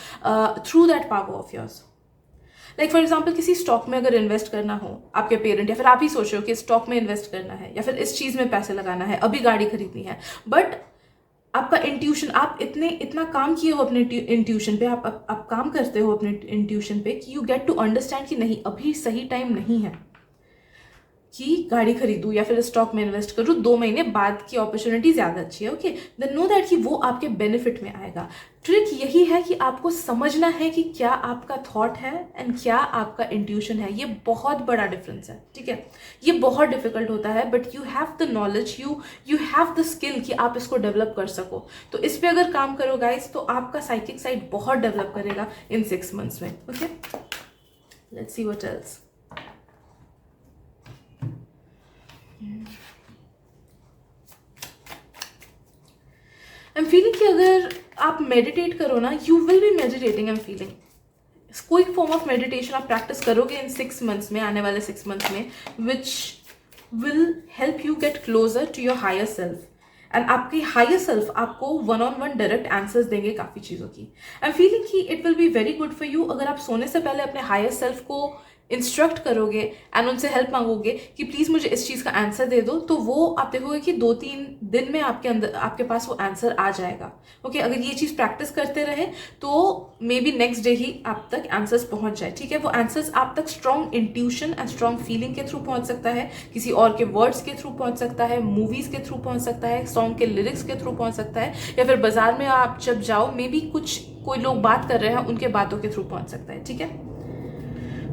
S1: through that power of yours. Like for example, किसी स्टॉक में अगर इन्वेस्ट करना हो, आपके पेरेंट या फिर आप ही सोच रहे हो कि स्टॉक में इन्वेस्ट करना है या फिर इस चीज़ में पैसे लगाना है, अभी गाड़ी खरीदनी है, बट आपका इंट्यूशन, आप इतना काम किए हो अपने इंट्यूशन पे, आप काम करते हो अपने इंट्यूशन पे कि यू गेट टू अंडरस्टैंड कि नहीं, अभी सही टाइम नहीं है कि गाड़ी खरीदूँ या फिर स्टॉक में इन्वेस्ट करूँ, 2 महीने बाद की अपॉर्चुनिटी ज़्यादा अच्छी है। ओके, देन नो दैट कि वो आपके बेनिफिट में आएगा। ट्रिक यही है कि आपको समझना है कि क्या आपका थॉट है एंड क्या आपका इंट्यूशन है। ये बहुत बड़ा डिफरेंस है। ठीक है, ये बहुत डिफिकल्ट होता है, but you have the knowledge, you have the skill कि आप इसको डेवलप कर सको। तो इस पर अगर काम करो गाइज, तो आपका साइकिक साइड बहुत डेवलप करेगा इन 6 months में। Okay, let's see what else. I am feeling कि अगर आप मेडिटेट करो ना, you will B meditating, I am feeling कोई फॉर्म ऑफ मेडिटेशन आप प्रैक्टिस करोगे इन 6 months में, आने वाले 6 months में, which will help you get closer to your higher self. And आपकी हायर सेल्फ आपको 1-on-1 डायरेक्ट आंसर्स देंगे काफ़ी चीज़ों की। आई एम फीलिंग कि it will be very good for you अगर आप सोने से पहले अपने हायर सेल्फ को इंस्ट्रक्ट करोगे एंड उनसे हेल्प मांगोगे कि प्लीज़ मुझे इस चीज़ का आंसर दे दो, तो वो आप देखोगे कि 2-3 दिन में आपके पास वो आंसर आ जाएगा। ओके, अगर ये चीज़ प्रैक्टिस करते रहे तो मे बी नेक्स्ट डे ही आप तक आंसर्स पहुंच जाए। ठीक है, वो आंसर्स आप तक strong intuition and strong feeling के थ्रू पहुंच सकता है, किसी और के वर्ड्स के थ्रू पहुंच सकता है, मूवीज़ के थ्रू पहुंच सकता है, सॉन्ग के लिरिक्स के थ्रू पहुंच सकता है, या फिर बाजार में आप जब जाओ मे बी कोई लोग बात कर रहे हैं उनके बातों के थ्रू पहुंच सकता है। ठीक है,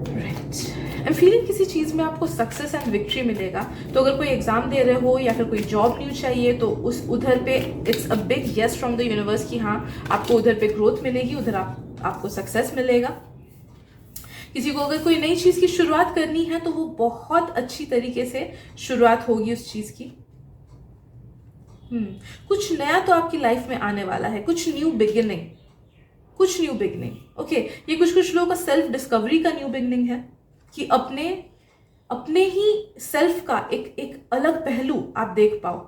S1: राइट। एंड फीलिंग किसी चीज़ में आपको सक्सेस एंड विक्ट्री मिलेगा। तो अगर कोई एग्जाम दे रहे हो या फिर कोई जॉब न्यू चाहिए तो उस उधर पे it's a big yes from the universe कि हाँ आपको उधर पे ग्रोथ मिलेगी, उधर आपको सक्सेस मिलेगा। किसी को अगर कोई नई चीज़ की शुरुआत करनी है तो वो बहुत अच्छी तरीके से शुरुआत होगी उस चीज़ की। कुछ नया तो आपकी लाइफ में आने वाला है, कुछ न्यू बिगिनिंग, कुछ न्यू बिगिनिंग। ओके, ये कुछ लोगों का सेल्फ डिस्कवरी का न्यू बिगिनिंग है कि अपने ही सेल्फ का एक अलग पहलू आप देख पाओ।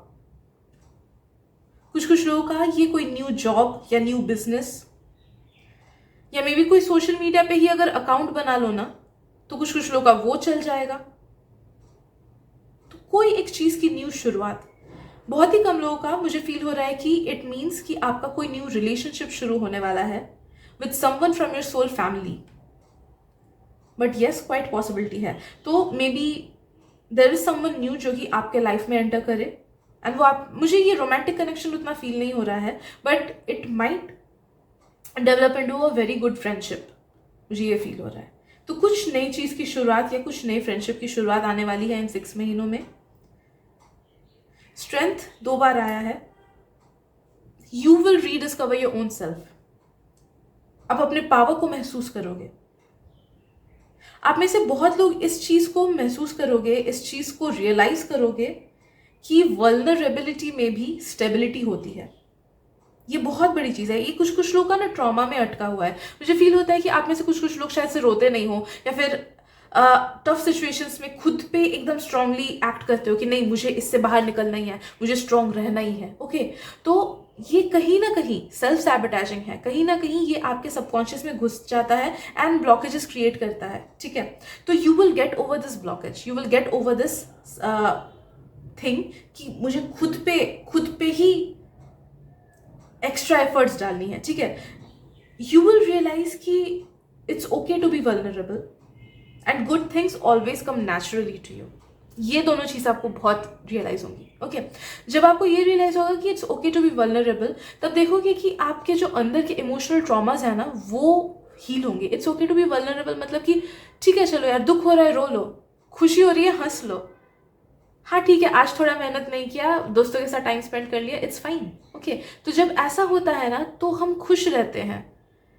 S1: कुछ लोगों का ये कोई न्यू जॉब या न्यू बिजनेस, या मे बी कोई सोशल मीडिया पे ही अगर अकाउंट बना लो ना तो कुछ लोगों का वो चल जाएगा। तो कोई एक चीज की न्यू शुरुआत। बहुत ही कम लोगों का मुझे फील हो रहा है कि इट मीन्स कि आपका कोई न्यू रिलेशनशिप शुरू होने वाला है with someone from your soul family. But yes, quite possibility है। तो maybe there is someone new जो कि आपके लाइफ में एंटर करे एंड वो आप, मुझे ये रोमांटिक कनेक्शन उतना फील नहीं हो रहा है but it might develop into a very good friendship, मुझे ये फील हो रहा है। तो कुछ नई चीज की शुरुआत या कुछ नई फ्रेंडशिप की शुरुआत आने वाली है इन 6 महीनों में। स्ट्रेंथ 2 बार आया है। You will rediscover your own self. आप अपने पावर को महसूस करोगे। आप में से बहुत लोग इस चीज को महसूस करोगे, इस चीज को रियलाइज करोगे कि वल्नरेबिलिटी में भी स्टेबिलिटी होती है। ये बहुत बड़ी चीज है। ये कुछ लोगों का ना ट्रॉमा में अटका हुआ है। मुझे फील होता है कि आप में से कुछ लोग शायद से रोते नहीं हो या फिर टफ सिचुएशंस में खुद पे एकदम स्ट्रांगली एक्ट करते हो कि नहीं मुझे इससे बाहर निकलना ही है, मुझे स्ट्रांग रहना ही है। ओके, तो ये कहीं ना कहीं सेल्फ सैबोटेजिंग है, कहीं ना कहीं ये आपके सबकॉन्शियस में घुस जाता है एंड ब्लॉकेजेस क्रिएट करता है। ठीक है, तो you will get over this blockage, you will get over this thing कि मुझे खुद पे ही एक्स्ट्रा एफर्ट्स डालनी है। ठीक है, यू विल रियलाइज कि it's okay to be vulnerable and good things always come naturally to you. ये दोनों चीज आपको बहुत रियलाइज होंगी। ओके, जब आपको ये रियलाइज होगा कि it's okay to be vulnerable, तब देखोगे कि आपके जो अंदर के इमोशनल ट्रॉमास है ना वो हील होंगे। It's okay to be vulnerable मतलब कि ठीक है चलो यार, दुख हो रहा है रो लो, खुशी हो रही है हंस लो, हाँ ठीक है आज थोड़ा मेहनत नहीं किया, दोस्तों के साथ टाइम स्पेंड कर लिया, इट्स फाइन। ओके, तो जब ऐसा होता है ना तो हम खुश रहते हैं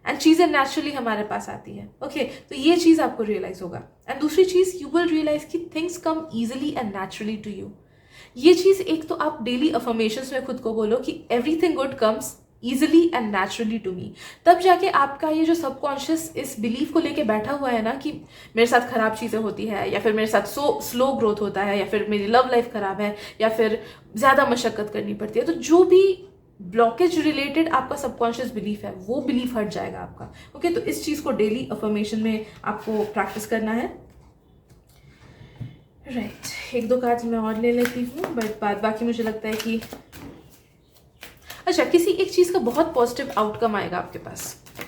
S1: एंड चीजें नेचुरली हमारे पास आती है। ओके, तो ये चीज आपको रियलाइज होगा। एंड दूसरी चीज, यू विल रियलाइज कि things come easily and naturally to you. ये चीज एक तो आप डेली अफर्मेशंस में खुद को बोलो कि everything good comes easily and naturally to me। तब जाके आपका ये जो सबकॉन्शियस इस बिलीफ को लेके बैठा हुआ है ना कि मेरे साथ खराब चीज़ें होती है या फिर मेरे साथ स्लो ग्रोथ होता है या फिर मेरी लव लाइफ खराब है या फिर ज़्यादा मशक्कत करनी पड़ती है, तो जो भी ब्लॉकेज रिलेटेड आपका सबकॉन्शियस बिलीफ है वो बिलीफ हट जाएगा आपका। ओके, तो इस चीज़ को डेली अफर्मेशन में आपको प्रैक्टिस करना है। राइट, 1-2 कार्ड्स मैं और ले लेती हूँ बट बाकी मुझे लगता है कि अच्छा, किसी एक चीज़ का बहुत पॉजिटिव आउटकम आएगा आपके पास,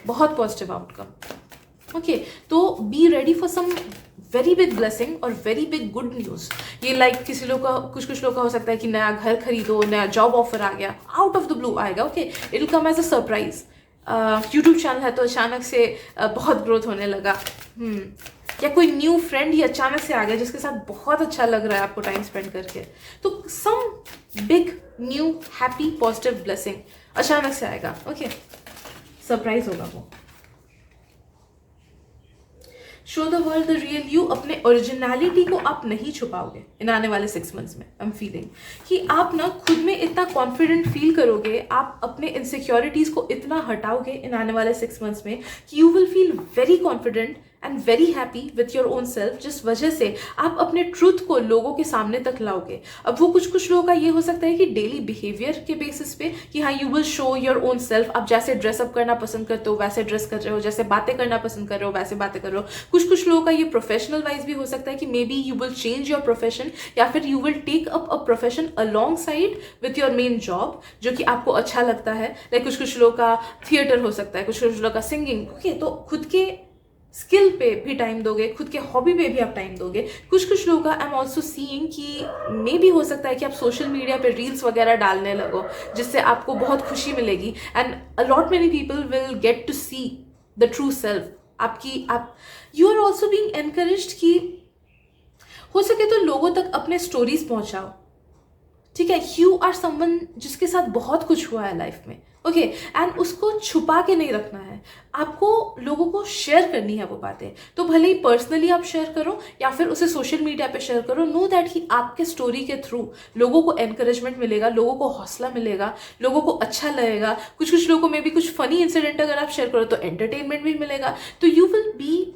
S1: बहुत पॉजिटिव आउटकम। ओके, तो be ready for some very big blessing और वेरी बिग गुड न्यूज़। ये लाइक किसी लोग का, कुछ लोग का हो सकता है कि नया घर खरीदो, नया जॉब ऑफर आ गया, आउट ऑफ द ब्लू आएगा। Okay, it will come as a surprise. YouTube channel है तो अचानक से बहुत ग्रोथ होने लगा, या कोई न्यू फ्रेंड ही अचानक से आ गया जिसके साथ बहुत अच्छा लग रहा है आपको टाइम स्पेंड करके, तो some big new happy positive blessing अचानक से आएगा। ओके, सरप्राइज होगा वो। Show the world the real you. अपने ओरिजिनलिटी को आप नहीं छुपाओगे इन आने वाले 6 मंथ्स में। आई एम फीलिंग कि आप ना खुद में इतना कॉन्फिडेंट फील करोगे, आप अपने इनसिक्योरिटीज को इतना हटाओगे इन आने वाले 6 मंथ्स में कि you will feel very confident and very happy with your own self, जिस वजह से आप अपने ट्रूथ को लोगों के सामने तक लाओगे। अब वो कुछ लोगों का ये हो सकता है कि डेली बिहेवियर के बेसिस पे कि हाँ you will show your own self. आप जैसे ड्रेसअप करना पसंद करते हो वैसे ड्रेस कर रहे हो, जैसे बातें करना पसंद कर रहे हो वैसे बातें कर रहे हो। कुछ लोगों का ये प्रोफेशनल वाइज भी हो सकता है कि maybe you will change your profession या फिर you will take up a profession alongside with your main job जो कि आपको अच्छा लगता है। लाइक कुछ लोगों का थिएटर हो सकता है, कुछ लोगों का सिंगिंग। ओके, तो खुद के स्किल पे भी टाइम दोगे, खुद के हॉबी पे भी आप टाइम दोगे। कुछ लोगों का आई एम ऑल्सो सीइंग कि मे भी हो सकता है कि आप सोशल मीडिया पे रील्स वगैरह डालने लगो जिससे आपको बहुत खुशी मिलेगी and a lot many people will get to see the true self आप you are also being encouraged कि हो सके तो लोगों तक अपने स्टोरीज पहुंचाओ, ठीक है। यू आर समवन जिसके साथ बहुत कुछ हुआ है लाइफ में, ओके, एंड उसको छुपा के नहीं रखना है, आपको लोगों को शेयर करनी है वो बातें। तो भले ही पर्सनली आप शेयर करो या फिर उसे सोशल मीडिया पे शेयर करो, नो दैट कि आपके स्टोरी के थ्रू लोगों को एनकरेजमेंट मिलेगा, लोगों को हौसला मिलेगा, लोगों को अच्छा लगेगा। कुछ लोगों में भी कुछ फनी इंसिडेंट अगर आप शेयर करो तो एंटरटेनमेंट भी मिलेगा। तो you will B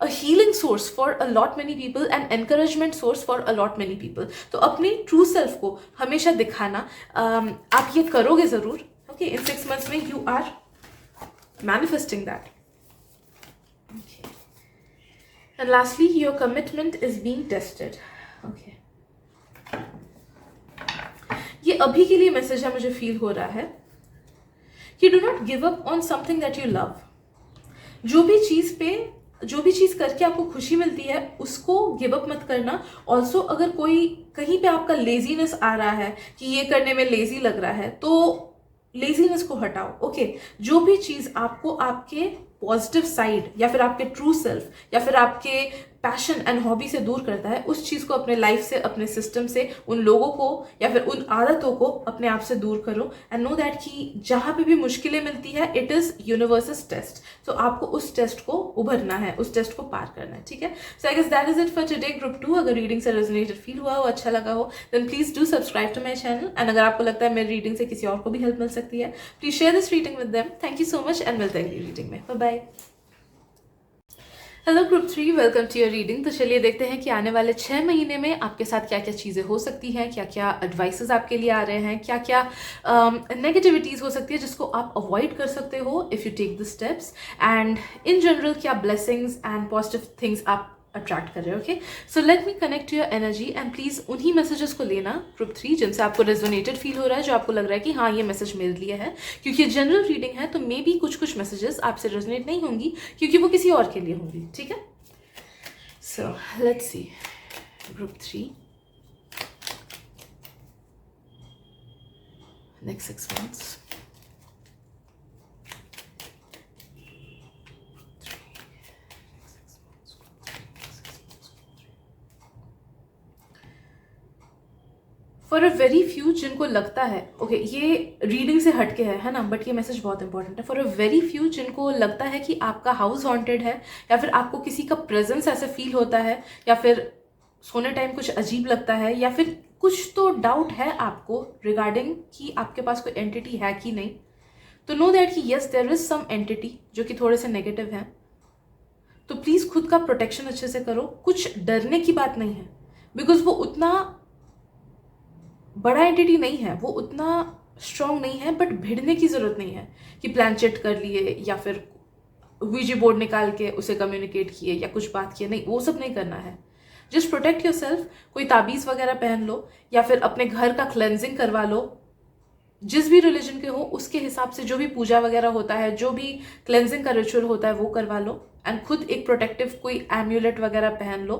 S1: a healing source for a lot many people and encouragement source for a lot many people. तो अपनी ट्रू सेल्फ को हमेशा दिखाना, आप ये करोगे जरूर, ओके। इन 6 months में you are manifesting that, okay. And lastly, your commitment is being tested, okay. ये अभी के लिए मैसेज है, मुझे फील हो रहा है कि do not give up on something that you love. जो भी चीज करके आपको खुशी मिलती है उसको गिव अप मत करना। ऑल्सो अगर कोई कहीं पे आपका लेजीनेस आ रहा है कि ये करने में लेजी लग रहा है, तो लेजीनेस को हटाओ, ओके। जो भी चीज आपको आपके पॉजिटिव साइड या फिर आपके ट्रू सेल्फ या फिर आपके पैशन एंड हॉबी से दूर करता है, उस चीज को अपने लाइफ से, अपने सिस्टम से, उन लोगों को या फिर उन आदतों को अपने आप से दूर करो। एंड नो दैट कि जहां पे भी मुश्किलें मिलती है, इट इज यूनिवर्सस टेस्ट। तो आपको उस टेस्ट को उभरना है, उस टेस्ट को पार करना है, ठीक है। So I guess that is it for today group 2। अगर रीडिंग से रेजोनेटेड फील हुआ हो, अच्छा लगा हो, then please do subscribe to my channel. And अगर आपको लगता है मेरी रीडिंग से किसी और को भी हेल्प मिल सकती है, please share this reading with them. Thank you so much and मिलते हैं अगली रीडिंग में। Bye bye. Hello group 3, welcome to your reading. तो चलिए देखते हैं कि आने वाले 6 महीने में आपके साथ क्या क्या चीज़ें हो सकती हैं, क्या क्या एडवाइसेस आपके लिए आ रहे हैं, क्या क्या नेगेटिविटीज़ हो सकती है जिसको आप अवॉइड कर सकते हो if you take the steps, and in general क्या ब्लेसिंग्स एंड पॉजिटिव थिंग्स आप अट्रैक्ट कर रहे हो, okay. So let me connect your energy and please उन्हीं मैसेजेस को लेना ग्रुप 3 जिनसे आपको रेजोनेटेड फील हो रहा है, जो आपको लग रहा है कि हाँ ये मैसेज मेरे लिए है। क्योंकि जनरल रीडिंग है तो मे बी कुछ मैसेजेस आपसे रेजोनेट नहीं होंगी क्योंकि वो किसी और के लिए होंगी, ठीक है। So let's see group 3 next 6 months। For a very few जिनको लगता है, ओके, ये रीडिंग से हटके है ना, बट ये मैसेज बहुत इंपॉर्टेंट है। फॉर अ वेरी फ्यू जिनको लगता है कि आपका हाउस हॉन्टेड है या फिर आपको किसी का प्रेजेंस ऐसे फील होता है या फिर सोने टाइम कुछ अजीब लगता है या फिर कुछ तो डाउट है आपको रिगार्डिंग कि आपके पास कोई एंटिटी है कि नहीं, तो नो दैट कि yes there is some entity जो कि थोड़े से नेगेटिव हैं। तो प्लीज़ खुद का प्रोटेक्शन अच्छे से करो। कुछ डरने की बात नहीं है, बिकॉज वो उतना बड़ा एंटिटी नहीं है, वो उतना स्ट्रांग नहीं है, बट भिड़ने की ज़रूरत नहीं है कि प्लान चेट कर लिए या फिर वीजी बोर्ड निकाल के उसे कम्युनिकेट किए या कुछ बात किए, नहीं, वो सब नहीं करना है। Just protect your self. कोई ताबीज़ वगैरह पहन लो या फिर अपने घर का क्लेंजिंग करवा लो, जिस भी रिलीजन के हो उसके हिसाब से जो भी पूजा वगैरह होता है, जो भी क्लेंजिंग का रिचुअल होता है वो करवा लो। एंड खुद एक प्रोटेक्टिव कोई एम्यूलेट वगैरह पहन लो,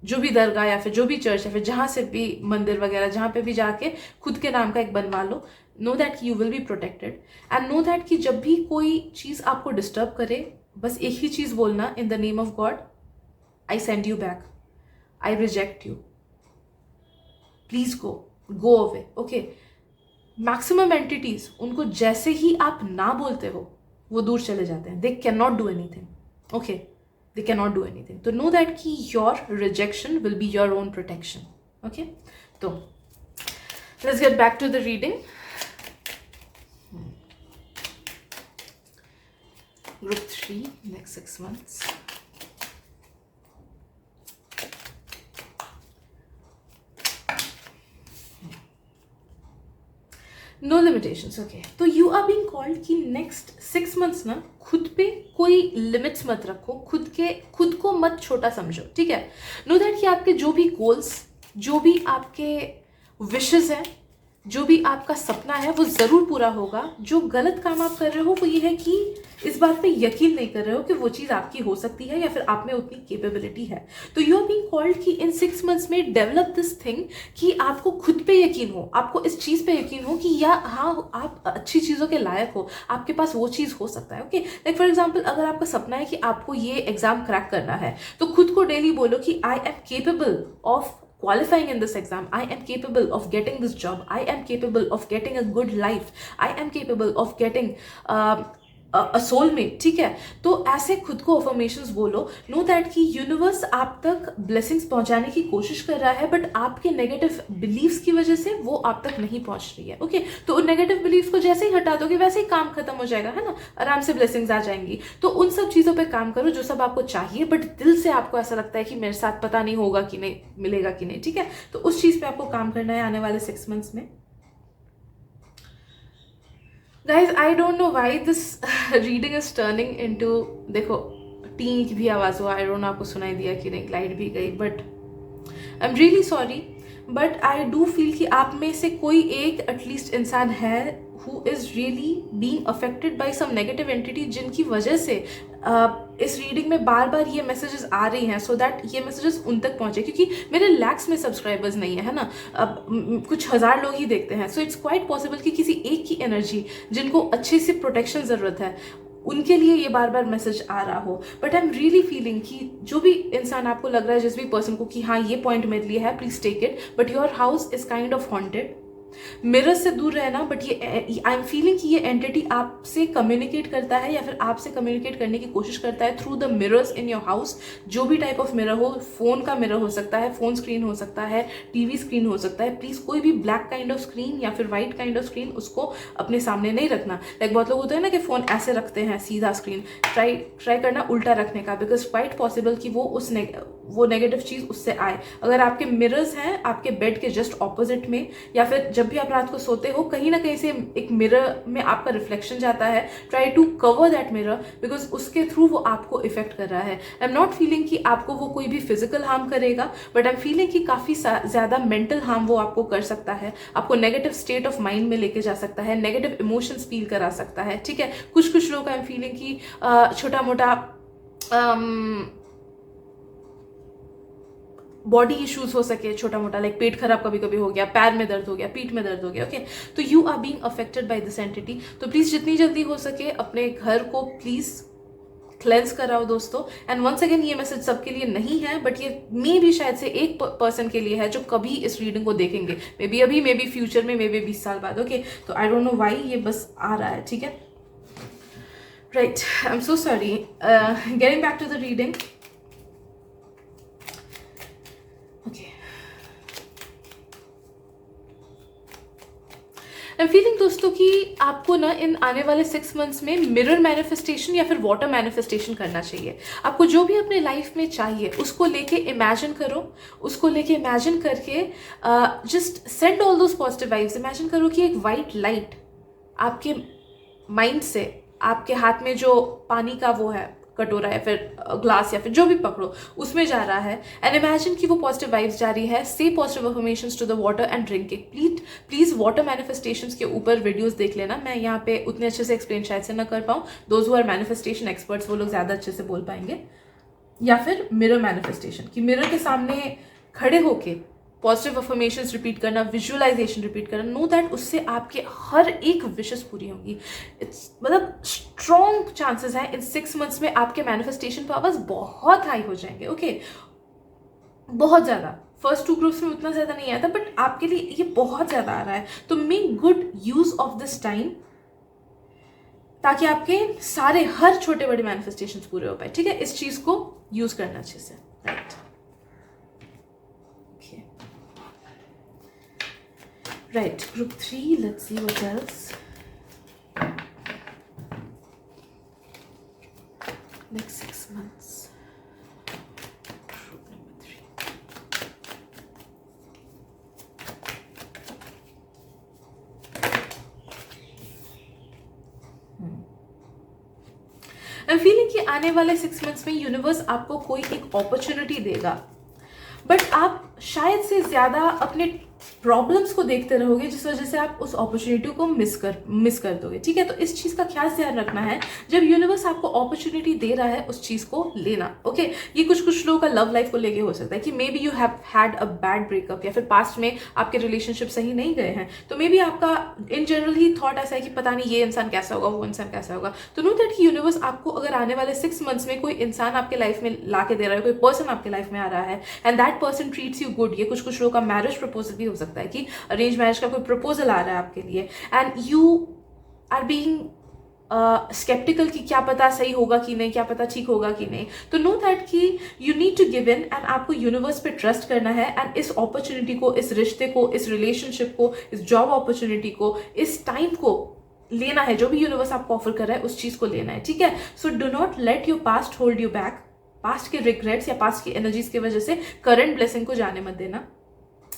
S1: जो भी दरगाह या फिर जो भी चर्च या फिर जहाँ से भी मंदिर वगैरह जहाँ पे भी जाके खुद के नाम का एक बनवा लो। Know that you will be protected and know that कि जब भी कोई चीज़ आपको डिस्टर्ब करे, बस एक ही चीज़ बोलना, in the name of God I send you back, I reject you, please go away, okay. Maximum entities, उनको जैसे ही आप ना बोलते हो वो दूर चले जाते हैं। They can not do anything, okay, they cannot do anything. So know that ki your rejection will be your own protection, okay. So let's get back to the reading. Group 3 next 6 months। No limitations, okay. तो you are being called कि next 6 months ना खुद पे कोई limits मत रखो, खुद को मत छोटा समझो, ठीक है। नो दैट कि आपके जो भी गोल्स, जो भी आपके विशेस हैं, जो भी आपका सपना है वो ज़रूर पूरा होगा। जो गलत काम आप कर रहे हो वो ये है कि इस बात पे यकीन नहीं कर रहे हो कि वो चीज़ आपकी हो सकती है या फिर आप में उतनी केपेबिलिटी है। तो यू आर बीइंग कॉल्ड कि इन 6 मंथ्स में डेवलप दिस थिंग कि आपको खुद पे यकीन हो, आपको इस चीज़ पे यकीन हो कि या हाँ आप अच्छी चीज़ों के लायक हो, आपके पास वो चीज़ हो सकता है। ओके, लाइक फॉर एग्जाम्पल अगर आपका सपना है कि आपको ये एग्जाम क्रैक करना है तो खुद को डेली बोलो कि I am capable of qualifying in this exam. I am capable of getting this job. I am capable of getting a good life. I am capable of getting soulmate. ठीक है, तो ऐसे खुद को अफर्मेशंस बोलो। No that कि universe आप तक ब्लेसिंग्स पहुंचाने की कोशिश कर रहा है, बट आपके नेगेटिव बिलीव्स की वजह से वो आप तक नहीं पहुंच रही है। ओके, तो उन नेगेटिव बिलीव्स को जैसे ही हटा दोगे वैसे ही काम खत्म हो जाएगा, है ना, आराम से ब्लेसिंग्स आ जाएंगी। तो उन सब चीज़ों पर काम करो जो सब आपको चाहिए, बट दिल से आपको ऐसा लगता है कि मेरे साथ पता नहीं होगा कि नहीं, मिलेगा कि नहीं। ठीक है, तो उस चीज़ पर आपको काम करना है आने वाले 6 मंथ्स में। Guys I don't know why this reading is turning into, देखो टी की भी आवाज़ हुआ, आई डोंट नो आपको सुनाई दिया कि नहीं, लाइट भी गई, but I am really sorry, but I do feel कि आप में से कोई एक एटलीस्ट इंसान है who is really being affected by some negative entity, जिनकी वजह से इस रीडिंग में बार बार ये मैसेजेस आ रही हैं, सो दैट ये मैसेजेस उन तक पहुंचे, क्योंकि मेरे लैक्स में सब्सक्राइबर्स नहीं है ना, कुछ हज़ार लोग ही देखते हैं। सो इट्स क्वाइट पॉसिबल कि किसी एक की एनर्जी जिनको अच्छे से प्रोटेक्शन ज़रूरत है उनके लिए ये बार बार मैसेज आ रहा हो। But I am really feeling कि जो भी इंसान आपको लग रहा है, जिस भी पर्सन को कि हाँ ये पॉइंट मेरे लिए है, please take it, but your house is kind of haunted. Mirrors से दूर रहना, बट ये आई एम फीलिंग कि ये एंटिटी आपसे कम्युनिकेट करता है या फिर आपसे कम्युनिकेट करने की कोशिश करता है through the mirrors in your house. जो भी टाइप ऑफ मिरर हो, फोन का मिरर हो सकता है, फोन स्क्रीन हो सकता है, टीवी स्क्रीन हो सकता है, प्लीज कोई भी ब्लैक काइंड ऑफ स्क्रीन या फिर व्हाइट काइंड ऑफ स्क्रीन उसको अपने सामने नहीं रखना। लाइक बहुत लोग होते हैं ना कि फोन ऐसे रखते हैं सीधा स्क्रीन, ट्राई करना उल्टा रखने का, बिकॉज क्वाइट पॉसिबल कि वो नेगेटिव चीज उससे आए। अगर आपके मिरर्स हैं आपके बेड के जस्ट ऑपोजिट में, या फिर जब भी आप रात को सोते हो कहीं ना कहीं से एक मिरर में आपका रिफ्लेक्शन जाता है, try to cover that mirror, because उसके थ्रू वो आपको इफेक्ट कर रहा है। आई एम नॉट फीलिंग कि आपको वो कोई भी फिजिकल हार्म करेगा, बट आई एम फीलिंग कि काफी ज्यादा मेंटल हार्म वो आपको कर सकता है, आपको नेगेटिव स्टेट ऑफ माइंड में लेके जा सकता है, नेगेटिव इमोशंस फील करा सकता है। ठीक है, कुछ लोग आई एम फीलिंग कि छोटा मोटा बॉडी इश्यूज हो सके, छोटा मोटा, लाइक पेट खराब कभी कभी हो गया, पैर में दर्द हो गया, पीठ में दर्द हो गया। ओके, तो you are being affected by this entity. तो प्लीज जितनी जल्दी हो सके अपने घर को प्लीज क्लेंस कराओ दोस्तों। एंड वंस अगेन ये मैसेज सबके लिए नहीं है, बट ये मे भी शायद से एक पर्सन के लिए है जो कभी इस रीडिंग को देखेंगे, मे बी अभी, मे बी फ्यूचर में, मे बी 20 साल बाद। ओके, तो आई डोंट नो वाई ये बस आ रहा है। ठीक है, right, I am so sorry. Getting back to the reading. I am feeling दोस्तों कि आपको ना इन आने वाले 6 मंथ्स में मिरर मैनिफेस्टेशन या फिर वाटर मैनिफेस्टेशन करना चाहिए। आपको जो भी अपने लाइफ में चाहिए उसको लेके इमेजिन करो, उसको लेके इमेजिन करके just send all those positive vibes. Imagine करो कि एक वाइट लाइट आपके माइंड से आपके हाथ में जो पानी का वो है कटोरा या फिर ग्लास या फिर जो भी पकड़ो उसमें जा रहा है, एंड इमेजिन कि वो पॉजिटिव वाइब्स जा रही है। Say positive affirmations to the water and drink it. Please water manifestations के ऊपर वीडियोस देख लेना, मैं यहाँ पे उतने अच्छे से एक्सप्लेन शायद से ना कर पाऊँ। Those who are manifestation experts वो लोग ज्यादा अच्छे से बोल पाएंगे। या फिर मिरर मैनिफेस्टेशन, कि मिरर के सामने खड़े होके पॉजिटिव अफर्मेशंस रिपीट करना, विजुअलाइजेशन रिपीट करना, नो दैट उससे आपके हर एक विशेस पूरी होंगी। इट्स मतलब स्ट्रॉन्ग चांसेस हैं इन 6 मंथ्स में आपके मैनिफेस्टेशन पावर्स बहुत हाई हो जाएंगे। ओके, बहुत ज्यादा। फर्स्ट 2 ग्रुप्स में उतना ज्यादा नहीं आया था, बट आपके लिए ये बहुत ज्यादा आ रहा है। तो make good use of this time ताकि आपके सारे हर छोटे बड़े मैनिफेस्टेशंस पूरे हो पाए। ठीक है, इस चीज को यूज करना अच्छे से। Right, right, group 3, let's see what else. Next 6 months, group number 3. I'm feeling कि आने वाले 6 मंथ्स में यूनिवर्स आपको कोई एक अपॉर्चुनिटी देगा, बट आप शायद से ज्यादा अपने प्रॉब्लम्स को देखते रहोगे, जिस वजह से आप उस अपॉर्चुनिटी को मिस कर दोगे। ठीक है, तो इस चीज़ का खास ध्यान रखना है जब यूनिवर्स आपको अपॉर्चुनिटी दे रहा है उस चीज़ को लेना। ओके, ये कुछ लोगों का लव लाइफ को लेके हो सकता है कि maybe you have had a bad breakup, या फिर पास्ट में आपके रिलेशनशिप सही नहीं गए हैं, तो मे बी आपका इन जनरल ही थॉट ऐसा है कि पता नहीं ये इंसान कैसा होगा, वो इंसान कैसा होगा। तो नो दैट कि यूनिवर्स आपको अगर आने वाले 6 मंथ्स में कोई इंसान आपके लाइफ में ला के दे रहा है, कोई पर्सन आपके लाइफ में आ रहा है and that person treats you good. ये कुछ लोगों का मैरिज प्रपोजल भी हो सकता है कि अरेंज मैरिज का कोई प्रपोजल आ रहा है आपके लिए and you are being sceptical कि क्या पता सही होगा कि नहीं, क्या पता ठीक होगा कि नहीं। तो नो दैट कि you need to give in and आपको यूनिवर्स पे ट्रस्ट करना है एंड इस अपॉर्चुनिटी को, इस रिश्ते को, इस रिलेशनशिप को, इस जॉब अपॉर्चुनिटी को, इस टाइम को लेना है। जो भी यूनिवर्स आपको ऑफर कर रहा है उस चीज को लेना है। ठीक है, so do not let your past hold you back. Past के रिग्रेट्स या पास्ट की एनर्जीज की वजह से करंट ब्लेसिंग को जाने मत देना।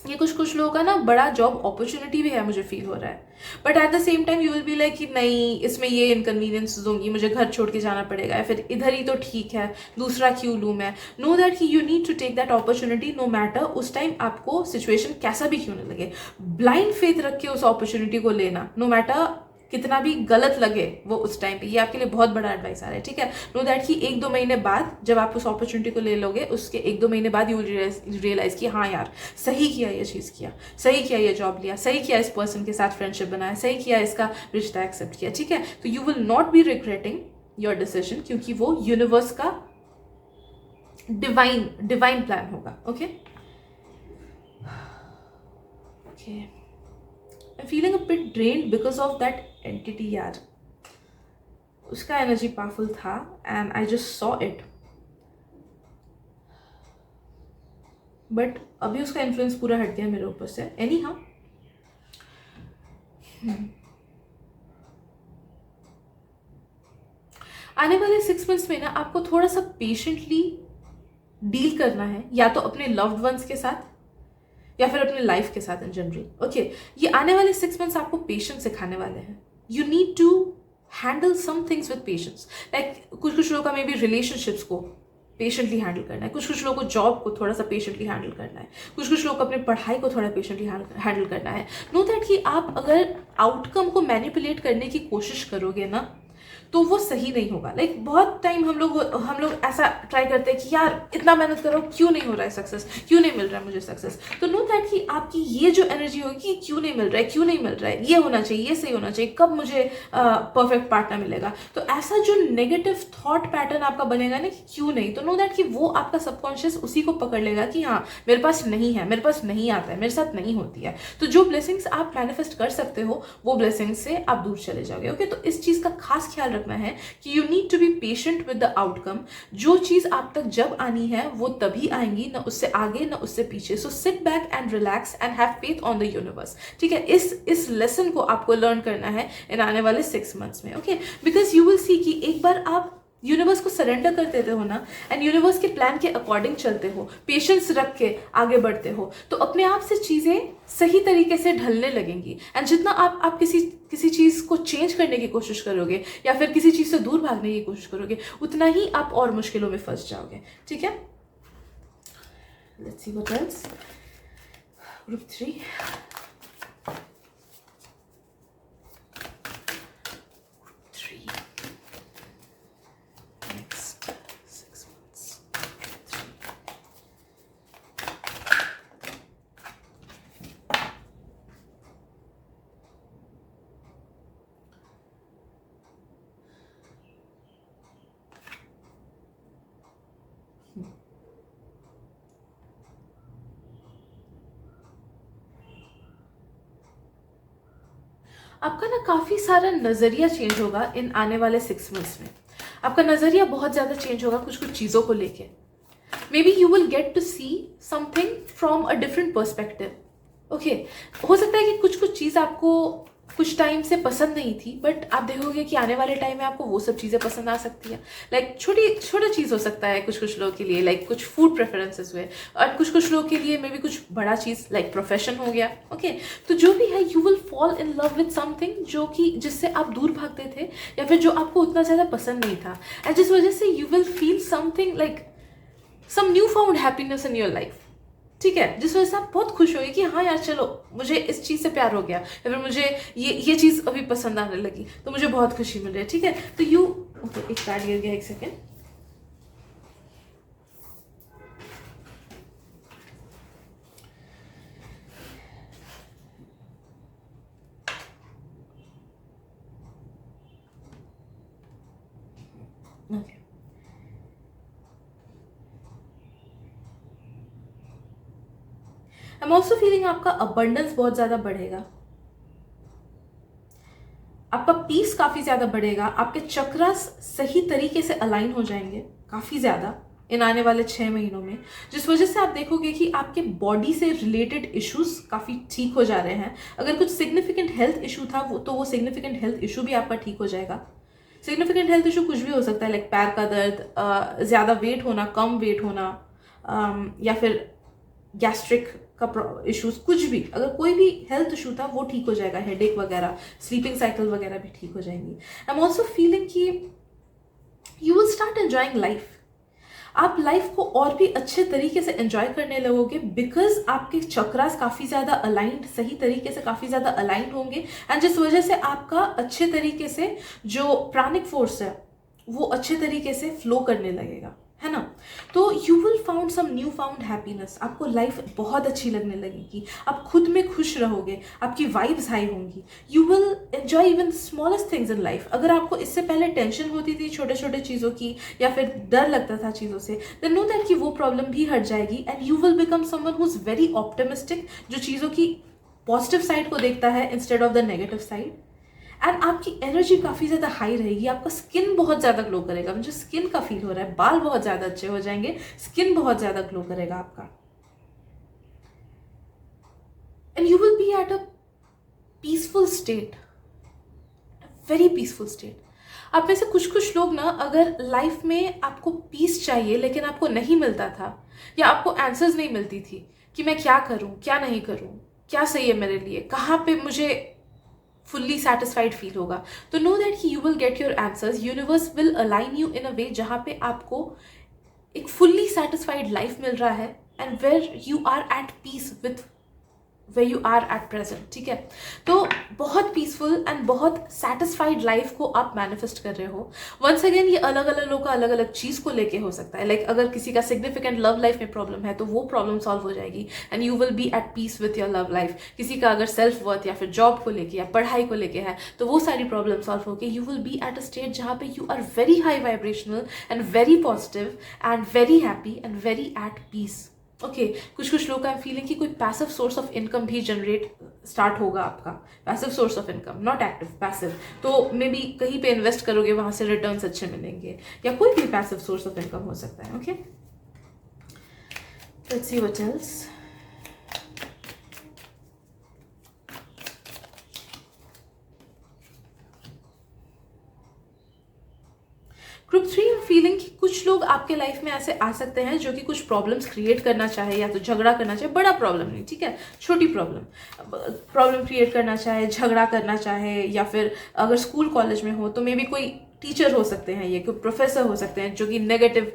S1: ये कुछ लोगों का ना बड़ा जॉब अपॉर्चुनिटी भी है, मुझे फील हो रहा है, but at the same time you will be like कि नहीं, इसमें ये इनकन्वीनियंस दूंगी, मुझे घर छोड़ के जाना पड़ेगा, या फिर इधर ही तो ठीक है, दूसरा क्यों लूँ मैं। नो दैट कि you need to take that opportunity no matter उस टाइम आपको सिचुएशन कैसा भी क्यों न लगे। ब्लाइंड फेथ रख के उस अपॉर्चुनिटी को लेना, नो मैटर कितना भी गलत लगे वो उस टाइम पे। ये आपके लिए बहुत बड़ा एडवाइस आ रहा है। ठीक है, नो दैट कि 1-2 महीने बाद जब आप उस अपॉर्चुनिटी को ले लोगे, उसके 1-2 महीने बाद यू रियलाइज कि हाँ यार, सही किया ये चीज़ किया, सही किया ये जॉब लिया, सही किया इस पर्सन के साथ फ्रेंडशिप बनाया, सही किया इसका रिश्ता एक्सेप्ट किया। ठीक है, तो you will not be regretting your decision, क्योंकि वो यूनिवर्स का डिवाइन प्लान होगा। Okay okay, I'm feeling a bit drained because of that entity यार। उसका एनर्जी पावरफुल था and I just saw it, but अभी उसका इन्फ्लुएंस पूरा हट गया मेरे ऊपर से। एनी हाँ, आने वाले 6 मंथ्स में ना आपको थोड़ा सा पेशेंटली डील करना है, या तो अपने लव्ड वंस के साथ या फिर अपने लाइफ के साथ इन जनरल। ओके, ये आने वाले 6 मंथ्स आपको पेशेंस सिखाने वाले हैं। You need to handle some things with patience. Like कुछ लोगों का मे बी रिलेशनशिप्स को पेशेंटली हैंडल करना है, कुछ लोगों को जॉब को थोड़ा सा पेशेंटली हैंडल करना है, कुछ लोगों को अपनी पढ़ाई को थोड़ा पेशेंटली हैंडल करना है। नो दैट कि आप अगर आउटकम को मैनिपुलेट करने की कोशिश करोगे ना, तो वो सही नहीं होगा। लाइक बहुत टाइम हम लोग ऐसा ट्राई करते हैं कि यार इतना मेहनत करो, क्यों नहीं हो रहा है सक्सेस, क्यों नहीं मिल रहा है मुझे सक्सेस। तो नो दैट कि आपकी ये जो एनर्जी होगी, क्यों नहीं मिल रहा है, क्यों नहीं मिल रहा है, ये होना चाहिए, ये सही होना चाहिए, कब मुझे परफेक्ट पार्टनर मिलेगा। तो ऐसा जो नेगेटिव थॉट पैटर्न आपका बनेगा ना कि क्यों नहीं, तो नो दैट कि वो आपका सबकॉन्शियस उसी को पकड़ लेगा कि हाँ मेरे पास नहीं है, मेरे पास नहीं आता है, मेरे साथ नहीं होती है। तो जो ब्लेसिंग्स आप मैनिफेस्ट कर सकते हो वो ब्लेसिंग्स से आप दूर चले जाओगे। ओके, तो इस चीज़ का खास ख्याल रखना है कि you need to be patient with the outcome. जो चीज आप तक जब आनी है वो तभी आएंगी, ना उससे आगे ना उससे पीछे। So sit back and relax and have faith on the universe. ठीक है, इस लेसन को आपको लर्न करना है इन आने वाले 6 मंथ्स में। ओके, बिकॉज यू विल सी कि एक बार आप यूनिवर्स को सरेंडर कर देते हो ना एंड यूनिवर्स के प्लान के अकॉर्डिंग चलते हो, पेशेंस रख के आगे बढ़ते हो, तो अपने आप से चीज़ें सही तरीके से ढलने लगेंगी। एंड जितना आप किसी चीज़ को चेंज करने की कोशिश करोगे या फिर किसी चीज़ से दूर भागने की कोशिश करोगे, उतना ही आप और मुश्किलों में फंस जाओगे। ठीक है, let's see what else. Group 3, आपका ना काफ़ी सारा नज़रिया चेंज होगा इन आने वाले 6 मंथ्स में। आपका नज़रिया बहुत ज़्यादा चेंज होगा कुछ चीज़ों को लेके। Maybe you will get to see something from a different perspective. Okay, हो सकता है कि कुछ चीज़ आपको कुछ टाइम से पसंद नहीं थी, बट आप देखोगे कि आने वाले टाइम में आपको वो सब चीज़ें पसंद आ सकती है। लाइक छोटा चीज़ हो सकता है कुछ लोगों के लिए, लाइक कुछ फूड प्रेफरेंसेस हुए, और कुछ लोगों के लिए मे बी कुछ बड़ा चीज़ लाइक प्रोफेशन हो गया। ओके, तो जो भी है you will fall in love with something जो कि जिससे आप दूर भागते थे या फिर जो आपको उतना ज़्यादा पसंद नहीं था, एंड जिस वजह से you will feel something like some new found happiness in your life. ठीक है, जिस वजह से आप बहुत खुश होगे कि हाँ यार चलो मुझे इस चीज़ से प्यार हो गया, या फिर मुझे ये चीज़ अभी पसंद आने लगी, तो मुझे बहुत खुशी मिल रही है। ठीक है, तो यू ओके, एक कार्ड गिर गया, एक second. Okay, I am also feeling आपका अबंडेंस बहुत ज़्यादा बढ़ेगा, आपका पीस काफ़ी ज़्यादा बढ़ेगा, आपके चक्रास सही तरीके से अलाइन हो जाएंगे काफ़ी ज़्यादा इन आने वाले 6 महीनों में, जिस वजह से आप देखोगे कि आपके बॉडी से रिलेटेड इश्यूज काफ़ी ठीक हो जा रहे हैं। अगर कुछ सिग्निफिकेंट हेल्थ इशू था वो सिग्निफिकेंट हेल्थ इशू भी आपका ठीक हो जाएगा। सिग्निफिकेंट हेल्थ इशू कुछ भी हो सकता है, लाइक पैर का दर्द, ज़्यादा वेट होना, कम वेट होना, या फिर गैस्ट्रिक का इश्यूज, कुछ भी, अगर कोई भी हेल्थ इशू था वो ठीक हो जाएगा। हेडेक वगैरह, स्लीपिंग साइकिल वगैरह भी ठीक हो जाएंगी। आई एम ऑल्सो फीलिंग कि you will start enjoying life. आप लाइफ को और भी अच्छे तरीके से एंजॉय करने लगोगे, बिकॉज आपके चक्रास काफ़ी ज़्यादा अलाइंड, सही तरीके से काफ़ी ज़्यादा अलाइंड होंगे, एंड जिस वजह से आपका अच्छे तरीके से जो प्राणिक फोर्स है वो अच्छे तरीके से फ्लो करने लगेगा, है ना। तो you will found some new found happiness, आपको लाइफ बहुत अच्छी लगने लगेगी, आप खुद में खुश रहोगे, आपकी वाइब्स हाई होंगी, you will enjoy even smallest things in life. अगर आपको इससे पहले टेंशन होती थी छोटे छोटे चीज़ों की, या फिर डर लगता था चीज़ों से, देन नो दैट कि वो प्रॉब्लम भी हट जाएगी, and you will become someone who is very optimistic, जो चीज़ों की पॉजिटिव साइड को देखता है instead of the negative side. And आपकी एनर्जी काफ़ी ज़्यादा हाई रहेगी, आपका स्किन बहुत ज़्यादा ग्लो करेगा, मुझे स्किन का फील हो रहा है, बाल बहुत ज़्यादा अच्छे हो जाएंगे, स्किन बहुत ज़्यादा ग्लो करेगा आपका, and you will be at a peaceful state, very peaceful state. आप में से कुछ लोग ना, अगर लाइफ में आपको पीस चाहिए लेकिन आपको नहीं मिलता था, या आपको आंसर्स नहीं मिलती थी कि मैं क्या करूं, क्या नहीं करूं, क्या सही है मेरे लिए, कहाँ पे मुझे फुल्ली सेटिस्फाइड फील होगा, तो नो दैट कि you will get your answers. Universe will align you in a way जहाँ पे आपको एक फुल्ली सेटिस्फाइड लाइफ मिल रहा है, and where you are at peace with way you are at present. ठीक है, तो बहुत पीसफुल एंड बहुत सेटिस्फाइड लाइफ को आप मैनिफेस्ट कर रहे हो। वंस अगेन ये अलग अलग लोग का अलग अलग चीज़ को लेके हो सकता है, लाइक अगर किसी का सिग्निफिकेंट लव लाइफ में प्रॉब्लम है तो वो प्रॉब्लम सॉल्व हो जाएगी, and you will be at peace with your love life. किसी का अगर सेल्फ वर्थ या फिर जॉब को लेके या पढ़ाई को लेके है, तो वो सारी प्रॉब्लम सॉल्व होगी। You will be at a state जहाँ पे you are very high vibrational and very positive and very happy and very at peace. Okay, कुछ लोग का फीलिंग कि कोई पैसिव सोर्स ऑफ इनकम भी जनरेट स्टार्ट होगा आपका, passive source of income, not active, passive. तो मे बी कहीं पे इन्वेस्ट करोगे, वहां से रिटर्न्स अच्छे मिलेंगे, या कोई भी पैसिव सोर्स ऑफ इनकम हो सकता है। Okay, let's see what else. Group 3 feeling कि कुछ लोग आपके लाइफ में ऐसे आ सकते हैं जो कि कुछ प्रॉब्लम्स क्रिएट करना चाहे, या तो झगड़ा करना चाहे, बड़ा प्रॉब्लम नहीं, ठीक है, छोटी प्रॉब्लम क्रिएट करना चाहे, झगड़ा करना चाहे, या फिर अगर स्कूल कॉलेज में हो तो मे बी कोई टीचर हो सकते हैं, ये कोई प्रोफेसर हो सकते हैं जो कि नेगेटिव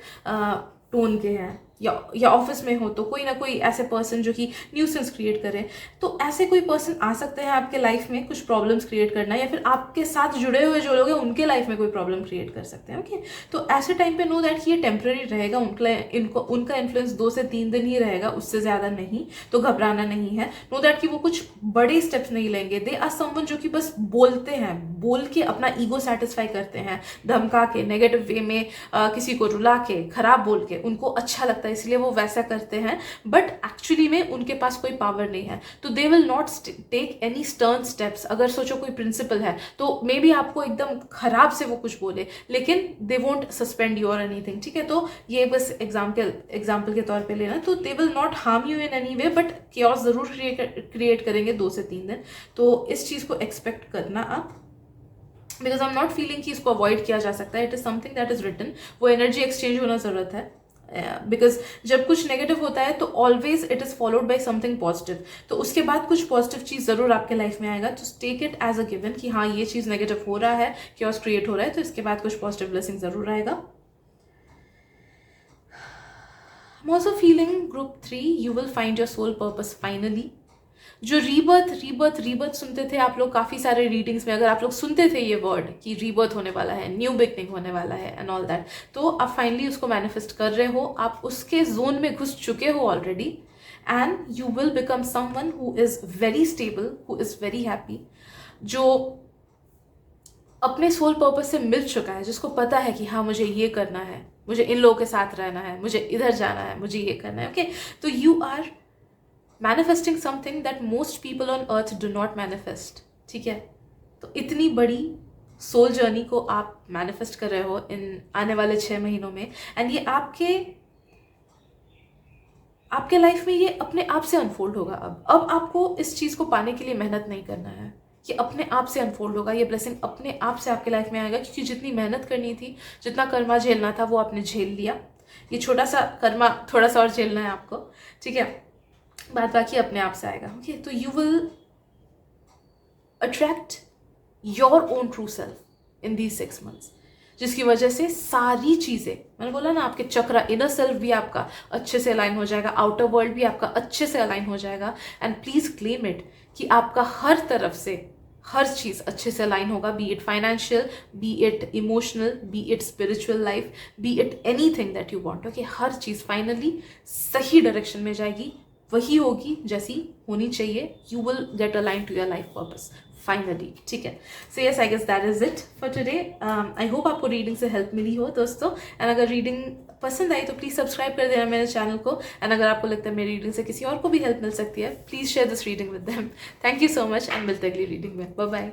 S1: टोन के हैं, या ऑफिस में हो तो कोई ना कोई ऐसे पर्सन जो कि न्यूसेंस क्रिएट करे। तो ऐसे कोई पर्सन आ सकते हैं आपके लाइफ में कुछ प्रॉब्लम्स क्रिएट करना, या फिर आपके साथ जुड़े हुए जो लोग हैं उनके लाइफ में कोई प्रॉब्लम क्रिएट कर सकते हैं। ओके, तो ऐसे टाइम पे नो दैट कि ये टेम्पररी रहेगा, उनका इन्फ्लुएंस 2 से 3 दिन ही रहेगा, उससे ज़्यादा नहीं, तो घबराना नहीं है। नो दैट कि वो कुछ बड़े स्टेप्स नहीं लेंगे। दे आर समवन जो कि बस बोलते हैं, बोल के अपना ईगो सेटिस्फाई करते हैं, धमका के, नेगेटिव वे में किसी को रुला के, खराब बोल के, उनको अच्छा लगता है इसलिए वो वैसा करते हैं, बट एक्चुअली में उनके पास कोई पावर नहीं है। तो they will not take any stern steps. अगर सोचो कोई प्रिंसिपल है तो मे बी आपको एकदम खराब से वो कुछ बोले, लेकिन दे वोंट सस्पेंड यू और एनीथिंग। ठीक है, तो ये बस एग्जाम्पल के तौर पे लेना। तो they will not harm you in any way, but chaos जरूर क्रिएट करेंगे 2 से 3 दिन। तो इस चीज को एक्सपेक्ट करना आप, because I am not feeling कि इसको अवॉइड किया जा सकता है। It is something that is written, वो एनर्जी एक्सचेंज होना जरूरत है। बिकॉज जब कुछ नेगेटिव होता है तो always it is followed by something positive, तो उसके बाद कुछ पॉजिटिव चीज जरूर आपके लाइफ में आएगा। तो take it as a given कि हाँ ये चीज नेगेटिव हो रहा है, क्योस क्रिएट हो रहा है, तो इसके बाद कुछ पॉजिटिव ब्लेसिंग जरूर आएगा। I'm also feeling group 3, you will find your soul purpose finally. जो रीबर्थ सुनते थे आप लोग काफ़ी सारे रीडिंग्स में, अगर आप लोग सुनते थे ये वर्ड कि रीबर्थ होने वाला है, न्यू बिगनिंग होने वाला है एंड ऑल दैट, तो आप फाइनली उसको मैनिफेस्ट कर रहे हो, आप उसके जोन में घुस चुके हो already, and you will become someone who is very stable, who is very happy, जो अपने सोल पर्पस से मिल चुका है, जिसको पता है कि हाँ मुझे ये करना है, मुझे इन लोगों के साथ रहना है, मुझे इधर जाना है, मुझे ये करना है. ओके, तो you are manifesting something that most people on earth do not manifest. ठीक है, तो इतनी बड़ी सोल जर्नी को आप मैनिफेस्ट कर रहे हो इन आने वाले 6 महीनों में, एंड ये आपके लाइफ में ये अपने आप से अनफोल्ड होगा. अब आपको इस चीज़ को पाने के लिए मेहनत नहीं करना है, ये अपने आप से अनफोल्ड होगा, ये ब्लेसिंग अपने आप से आपके लाइफ में आएगा, क्योंकि जितनी मेहनत करनी थी, जितना कर्मा झेलना था, वो आपने झेल लिया. ये छोटा सा कर्मा थोड़ा सा और झेलना है आपको. ठीक है, बात बाकी अपने आप से आएगा. ओके, तो you will attract your own true self in these 6 months, जिसकी वजह से सारी चीज़ें, मैंने बोला ना, आपके चक्रा, इनर सेल्फ भी आपका अच्छे से अलाइन हो जाएगा, आउटर वर्ल्ड भी आपका अच्छे से अलाइन हो जाएगा. एंड प्लीज़ क्लेम इट कि आपका हर तरफ से हर चीज़ अच्छे से अलाइन होगा, be it financial, be it emotional, be it spiritual life, be it anything that you want. Okay, हर चीज़ फाइनली सही डायरेक्शन में जाएगी, वही होगी जैसी होनी चाहिए. You will get align to your life purpose finally. ठीक है, so yes, I guess that is it for today. I hope आपको रीडिंग से हेल्प मिली हो दोस्तों, एंड अगर रीडिंग पसंद आई तो प्लीज़ सब्सक्राइब कर देना मेरे चैनल को, एंड अगर आपको लगता है मेरी रीडिंग से किसी और को भी हेल्प मिल सकती है, please share this reading with them. Thank you so much, and मिलते अगली रीडिंग में. Bye bye.